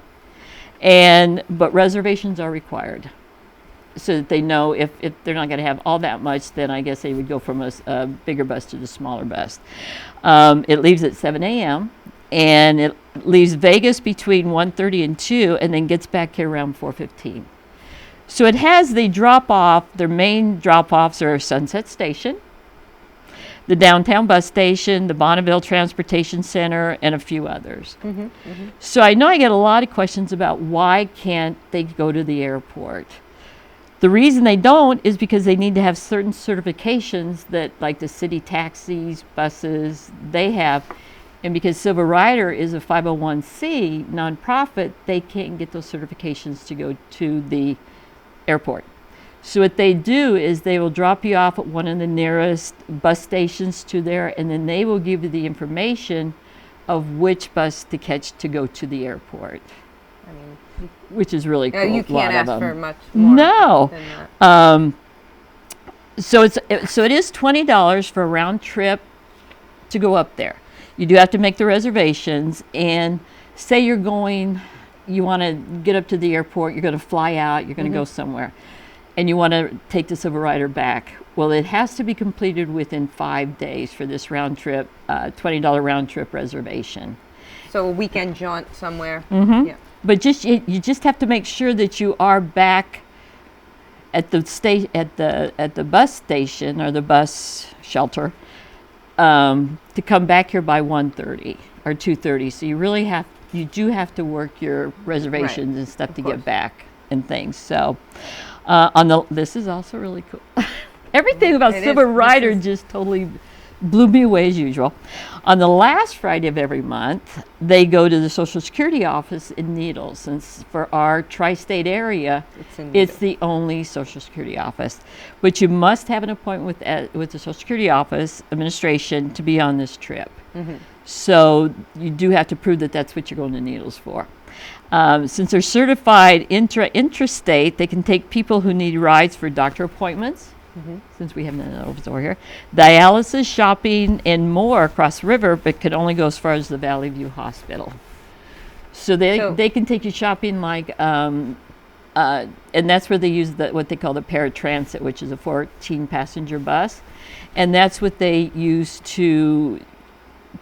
S19: But reservations are required so that they know if they're not going to have all that much, then I guess they would go from a bigger bus to the smaller bus. It leaves at 7 a.m. and it leaves Vegas between 1:30 and 2 and then gets back here around 4:15. So their main drop-offs are Sunset Station, the downtown bus station, the Bonneville Transportation Center, and a few others. So I know I get a lot of questions about why can't they go to the airport. The reason they don't is because they need to have certain certifications that, like the city taxis, buses, they have. And because Silver Rider is a 501c nonprofit, they can't get those certifications to go to the airport. So what they do is they will drop you off at one of the nearest bus stations to there, and then they will give you the information of which bus to catch to go to the airport. Which is really cool.
S3: You can't ask for much more than
S19: that. So it is $20 for a round trip to go up there. You do have to make the reservations, and say you want to get up to the airport, you're going to fly out, you're going to go somewhere, and you want to take the Silver Rider back. Well, it has to be completed within 5 days for this round trip, $20 round trip reservation.
S3: So a weekend jaunt somewhere.
S19: Yeah. but just you just have to make sure that you are back at the bus station or the bus shelter to come back here by 1:30 or 2:30. So you do have to work your reservations and stuff to get back and things. So this is also really cool. Everything about Silver Rider just totally blew me away as usual. On the last Friday of every month, they go to the Social Security office in Needles. Since for our tri-state area, it's the only Social Security office. But you must have an appointment with the Social Security office administration to be on this trip. So you do have to prove that that's what you're going to Needles for. Since they're certified intrastate, they can take people who need rides for doctor appointments. Since we have an over here, dialysis, shopping, and more across the river, but could only go as far as the Valley View Hospital. So they can take you shopping and that's where they use what they call the paratransit, which is a 14-passenger bus, and that's what they use to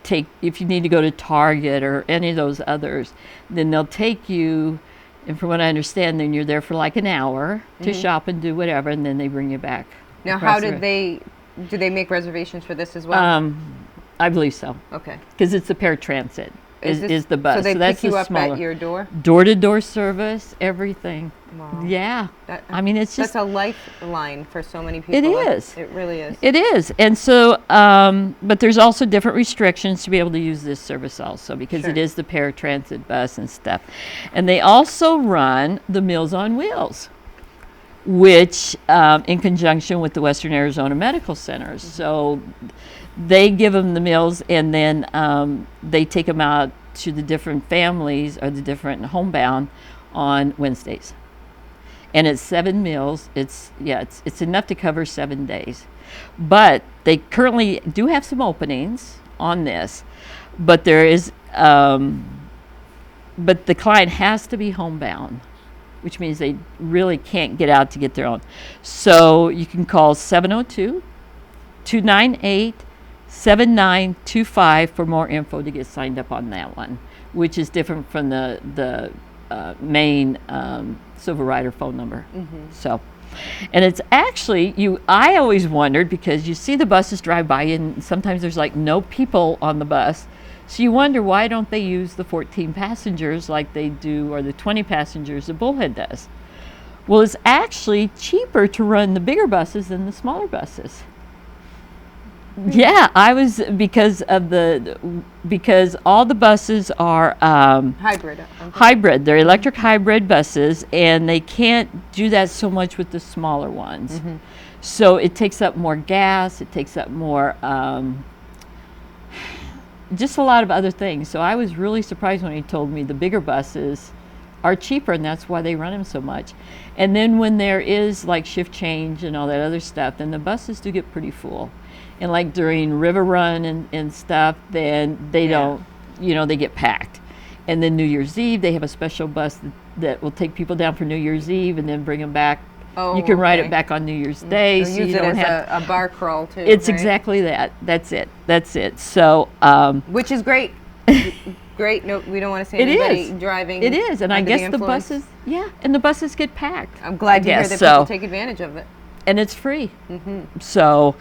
S19: take if you need to go to Target or any of those others. Then they'll take you. And from what I understand, then you're there for like an hour to shop and do whatever, and then they bring you back.
S3: Now, do they make reservations for this as well?
S19: I believe so.
S3: Okay.
S19: Because it's the paratransit is the bus.
S3: So they
S19: that's
S3: pick you
S19: the
S3: up
S19: smaller.
S3: at your door?
S19: Door-to-door service, everything.
S3: Wow.
S19: Yeah. I mean, it's just...
S3: That's a lifeline for so many people.
S19: It is.
S3: It really is.
S19: It is. And so, but there's also different restrictions to be able to use this service also, because it is the paratransit bus and stuff. And they also run the Meals on Wheels, which in conjunction with the Western Arizona Medical Centers. So they give them the meals, and then they take them out to the different families or the different homebound on Wednesdays. And it's 7 meals. It's enough to cover 7 days. But they currently do have some openings on this, but there is but the client has to be homebound, which means they really can't get out to get their own. So you can call 702-298-7925 for more info to get signed up on that one, which is different from the main Silver Rider phone number. So, and it's actually I always wondered, because you see the buses drive by and sometimes there's like no people on the bus. So you wonder, why don't they use the 14 passengers like they do, or the 20 passengers that Bullhead does? Well, it's actually cheaper to run the bigger buses than the smaller buses. Yeah, because all the buses are hybrid. They're electric hybrid buses, and they can't do that so much with the smaller ones. So it takes up more gas. It takes up more. Just a lot of other things. So I was really surprised when he told me the bigger buses are cheaper, and that's why they run them so much. And then when there is like shift change and all that other stuff, then the buses do get pretty full. And like during River Run and stuff, then they don't, they get packed. And then New Year's Eve, they have a special bus that will take people down for New Year's Eve and then bring them back. Oh, you can ride it back on New Year's Day.
S3: So use it as a bar crawl too.
S19: It's exactly that. That's it. So,
S3: which is great. Great. No, we don't want to see anybody driving.
S19: It is, and I guess the buses. Yeah, and the buses get packed.
S3: I'm glad to hear that people take advantage of it.
S19: And it's free. So,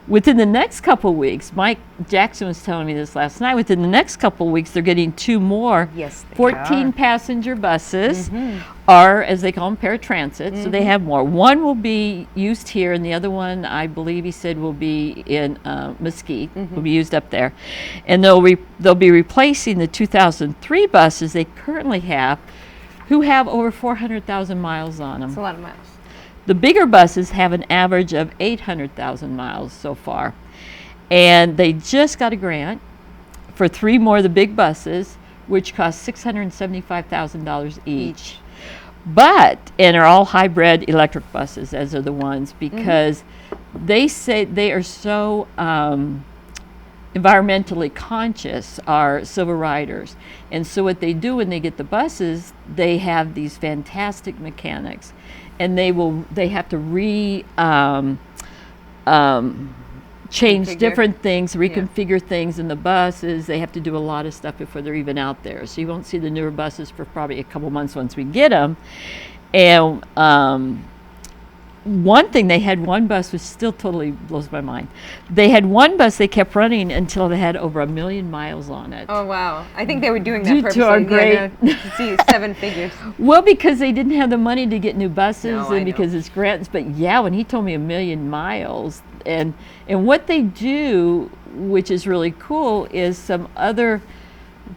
S19: within the next couple weeks, Mike Jackson was telling me this last night, within the next couple weeks, they're getting 2 more 14-passenger buses, are, as they call them, paratransit. So they have more. One will be used here, and the other one, I believe he said, will be in Mesquite, will be used up there. And they'll be replacing the 2003 buses they currently have, who have over 400,000 miles on them.
S3: That's a lot of miles.
S19: The bigger buses have an average of 800,000 miles so far. And they just got a grant for 3 more of the big buses, which cost $675,000 each. And are all hybrid electric buses, as are the ones, because they say they are so environmentally conscious, are Silver Riders. And so what they do when they get the buses, they have these fantastic mechanics. And they have to change
S3: Configure.
S19: different things, reconfigure things in the buses. They have to do a lot of stuff before they're even out there. So you won't see the newer buses for probably a couple months once we get them. And one thing, they had one bus, which still totally blows my mind. They had one bus they kept running until they had over 1 million miles on it.
S3: Oh, wow. I think they were doing that
S19: Due
S3: purposely.
S19: to our great
S3: to see 7 figures.
S19: Well, because they didn't have the money to get new buses,
S3: No, I
S19: and because it's grants. But yeah, when he told me 1 million miles, and what they do, which is really cool, is some other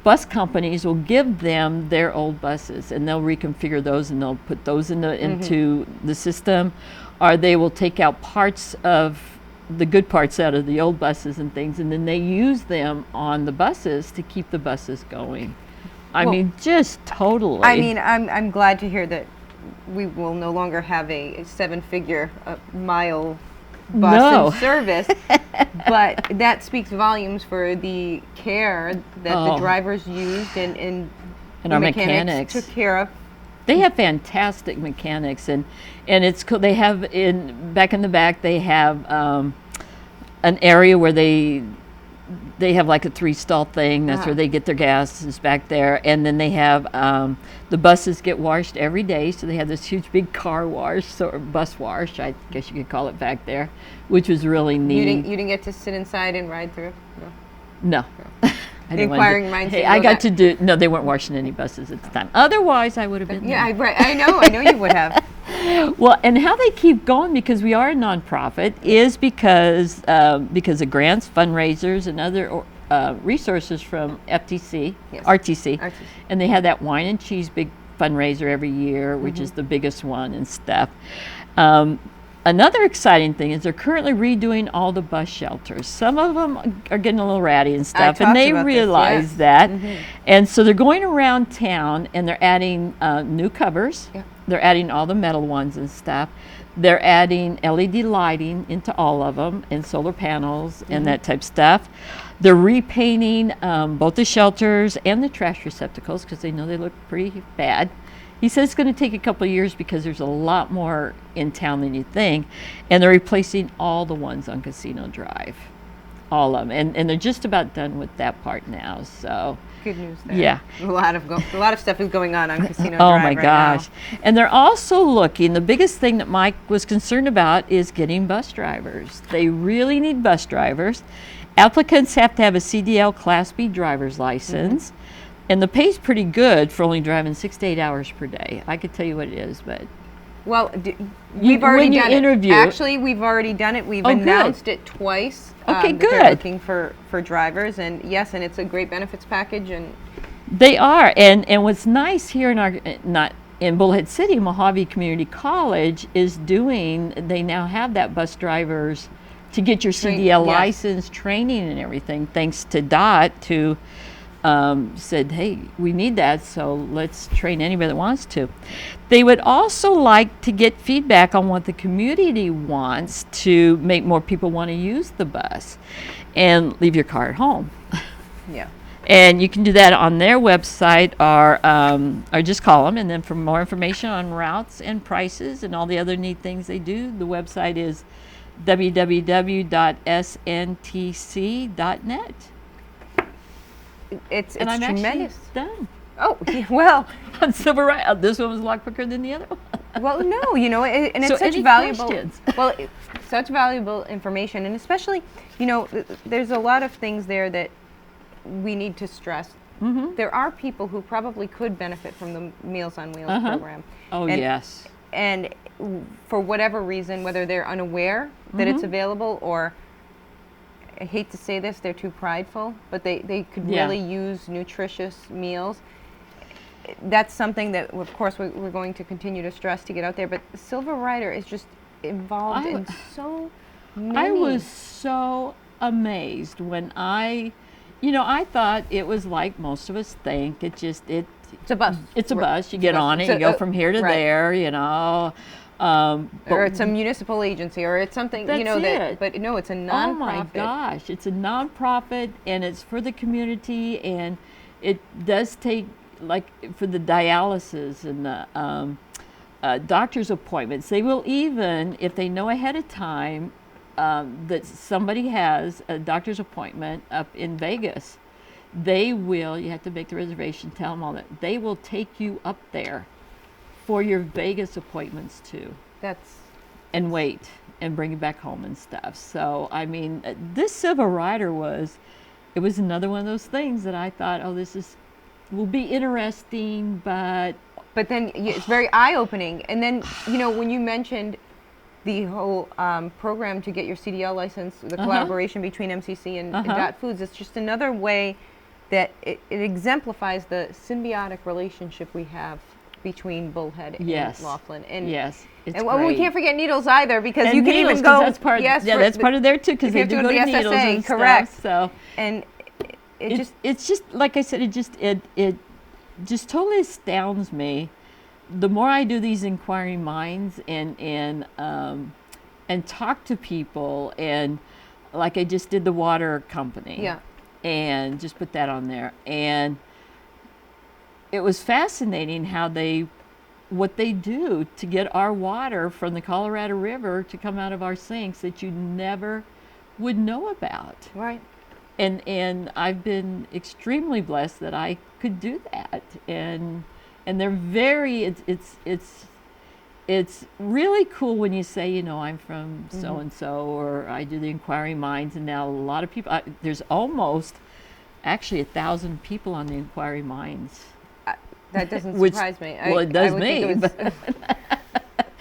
S19: bus companies will give them their old buses, and they'll reconfigure those, and they'll put those into the system, or they will take out parts of the good parts out of the old buses and things, and then they use them on the buses to keep the buses going. I mean, just totally.
S3: I mean, I'm glad to hear that we will no longer have a 7-figure mile bus in service, but that speaks volumes for the care that the drivers used and
S19: our mechanics
S3: took care of.
S19: They have fantastic mechanics, and it's cool. They have back in the back, they have an area where they have like a 3-stall thing. That's where they get their gas, is back there. And then they have the buses get washed every day, so they have this huge big car wash, or bus wash, I guess you could call it, back there, which was really neat.
S3: You didn't get to sit inside and ride through?
S19: No. I didn't
S3: Inquiring minds.
S19: Hey, I got to do. No, they weren't washing any buses at the time. Otherwise, I would have been.
S3: Yeah,
S19: there.
S3: I know you would have.
S19: Well, and how they keep going, because we are a nonprofit, is because of grants, fundraisers, and other resources from FTC, RTC, and they have that wine and cheese big fundraiser every year, which is the biggest one and stuff. Another exciting thing is they're currently redoing all the bus shelters. Some of them are getting a little ratty and stuff, and they realize that. And so they're going around town, and they're adding new covers. They're adding all the metal ones and stuff. They're adding LED lighting into all of them, and solar panels and that type of stuff. They're repainting both the shelters and the trash receptacles, because they know they look pretty bad. He says it's going to take a couple of years because there's a lot more in town than you think. And they're replacing all the ones on Casino Drive. All of them. And they're just about done with that part now. So
S3: good news there.
S19: Yeah.
S3: A lot of stuff is going on Casino Drive
S19: oh my
S3: right
S19: gosh.
S3: now.
S19: And they're also looking, the biggest thing that Mike was concerned about is getting bus drivers. They really need bus drivers. Applicants have to have a CDL Class B driver's license. And the pay's pretty good for only driving 6 to 8 hours per day. I could tell you what it is, but
S3: well, we've already done
S19: interview,
S3: it. Actually, we've already done it. We've announced it twice.
S19: Okay,
S3: that
S19: good.
S3: They're looking for drivers, and yes, and it's a great benefits package. And
S19: they are. And what's nice here in our in Bullhead City, Mojave Community College is doing. They now have that bus drivers to get your CDL license training and everything. Thanks to DOT to. Said, hey, we need that, so let's train anybody that wants to. They would also like to get feedback on what the community wants to make more people want to use the bus and leave your car at home.
S3: Yeah.
S19: And you can do that on their website or just call them. And then for more information on routes and prices and all the other neat things they do, the website is www.sntc.net.
S3: It's
S19: I'm
S3: tremendous.
S19: Done.
S3: Oh, well.
S19: On civil rights, this one was a lot quicker than the other one.
S3: Well, no, and it's
S19: so
S3: such
S19: any
S3: valuable.
S19: Questions?
S3: Well, such valuable information, and especially, there's a lot of things there that we need to stress. There are people who probably could benefit from the Meals on Wheels program.
S19: Oh, yes.
S3: And for whatever reason, whether they're unaware that it's available or, I hate to say this, they're too prideful, but they could really use nutritious meals. That's something that, of course, we're going to continue to stress to get out there. But Silver Rider is just involved in so many.
S19: I was so amazed when I thought it was like most of us think. It's a bus. It's a bus. You get on it, you go from here to there,
S3: or it's a municipal agency, or it's something, but no, it's a nonprofit.
S19: Oh my gosh, it's a nonprofit, and it's for the community, and it does take, like, for the dialysis and the doctor's appointments, they will even, if they know ahead of time, that somebody has a doctor's appointment up in Vegas, you have to make the reservation, tell them all that. They will take you up there for your Vegas appointments too. And wait and bring you back home and stuff. So, I mean, this Silver Rider was another one of those things that I thought, oh, will be interesting, but
S3: then it's very eye-opening. And then, when you mentioned the whole program to get your CDL license, the collaboration between MCC and Dot Foods, it's just another way that it exemplifies the symbiotic relationship we have between Bullhead and Laughlin. And
S19: it's
S3: and
S19: great.
S3: we can't forget Needles either, because
S19: and
S3: you can
S19: Needles,
S3: even go.
S19: That's part. That's part of there too, because they do go to Needles and
S3: correct.
S19: stuff. So
S3: and
S19: it's just like I said, it just totally astounds me. The more I do these inquiring minds and talk to people, and like I just did the water company, and just put that on there, and it was fascinating what they do to get our water from the Colorado River to come out of our sinks that you never would know about.
S3: Right.
S19: And I've been extremely blessed that I could do that. And they're very, it's really cool when you say, I'm from so-and-so, or I do the Inquiring Minds, and now a lot of people, there's almost actually 1,000 people on the Inquiring Minds.
S3: That doesn't surprise me.
S19: Well, it does me.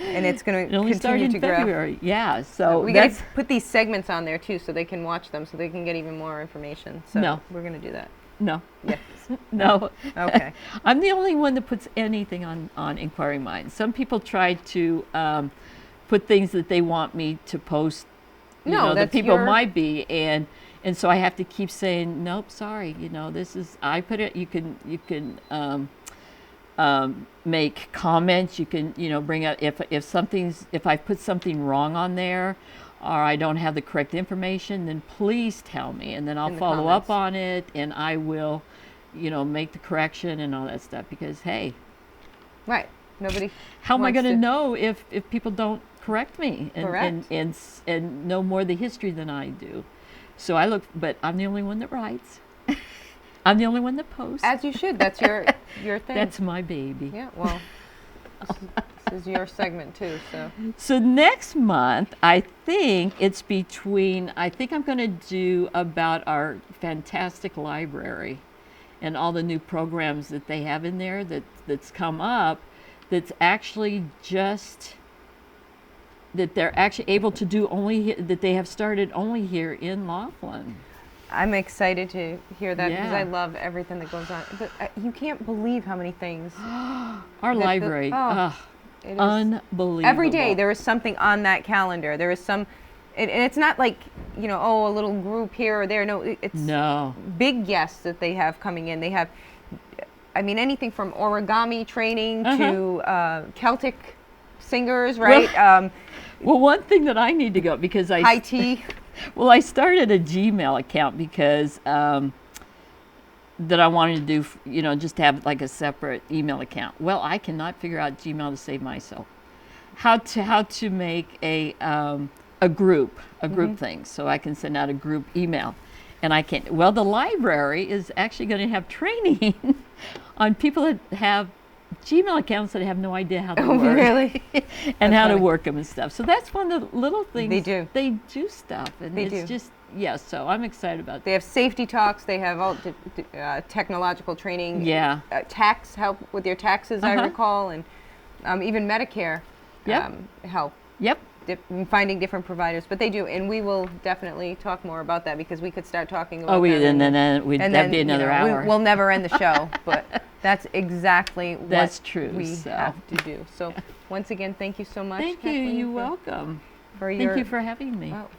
S3: And it's going to
S19: only
S3: continue
S19: started
S3: to
S19: in
S3: grow.
S19: February. Yeah, so
S3: we got to put these segments on there too, so they can watch them, so they can get even more information. So
S19: No.
S3: we're going to do that.
S19: No.
S3: Yes.
S19: No.
S3: Okay.
S19: I'm the only one that puts anything on Inquiring Minds. Some people try to put things that they want me to post. That people might be, and so I have to keep saying, nope, sorry. This is, I put it. You can make comments. You can bring up if I put something wrong on there, or I don't have the correct information, then please tell me, and then I'll follow up on it, and I will, make the correction and all that stuff, because hey,
S3: right, nobody.
S19: How am I going to know if people don't correct me
S3: Correct.
S19: and know more of the history than I do? So but I'm the only one that writes. I'm the only one that posts.
S3: As you should. That's your thing.
S19: That's my baby.
S3: Yeah. Well, this is your segment too.
S19: So next month, I think I'm going to do about our fantastic library and all the new programs that they have in there that's come up, that's actually that they're actually able to do that they have started only here in Laughlin.
S3: I'm excited to hear that, because I love everything that goes on. But you can't believe how many things.
S19: Our library, it is unbelievable.
S3: Every day there is something on that calendar. There is some, and it's not like, a little group here or there. No, it's big guests that they have coming in. They have, anything from origami training to Celtic singers, right?
S19: Well, one thing that I need to go, because
S3: high tea.
S19: Well, I started a Gmail account because that I wanted to do, just have like a separate email account. Well, I cannot figure out Gmail to save myself. How to make a group thing, so I can send out a group email, and I can't. Well, the library is actually going to have training on people that have Gmail accounts that have no idea how to work.
S3: Really?
S19: And how to work them and stuff. So that's one of the little things.
S3: They do.
S19: They do stuff, and it's just so I'm excited about that.
S3: They have safety talks. They have all technological training.
S19: Yeah.
S3: Tax help with your taxes, I recall, and even Medicare help.
S19: Yep.
S3: Finding different providers, but they do, and we will definitely talk more about that, because we could start talking about.
S19: That'd be another hour.
S3: We'll never end the show, but that's exactly what we
S19: so.
S3: have to do. So once again, thank you so much.
S19: Thank
S3: Kathleen,
S19: you. You're welcome. Thank you for having me.
S3: Well,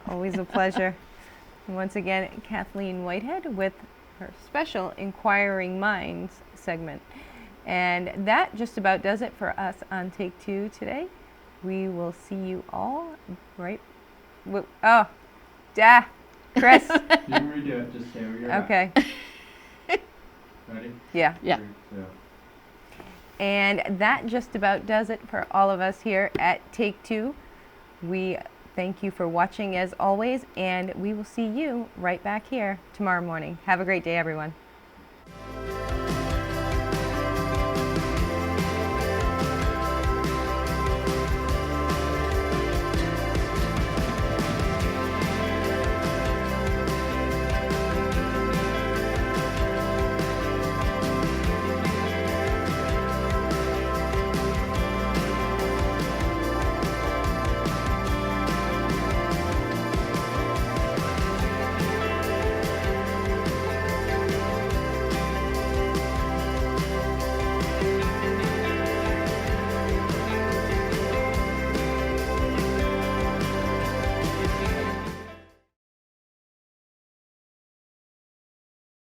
S3: always a pleasure. And once again, Kathleen Whitehead with her special Inquiring Minds segment. And that just about does it for us on Take Two today. We will see you all right. Chris.
S4: You can redo it. Just stay where you're at.
S3: Okay.
S4: Ready?
S3: Yeah.
S19: 3,
S4: 2.
S3: And that just about does it for all of us here at Take Two. We Thank you for watching as always, and we will see you right back here tomorrow morning. Have a great day, everyone.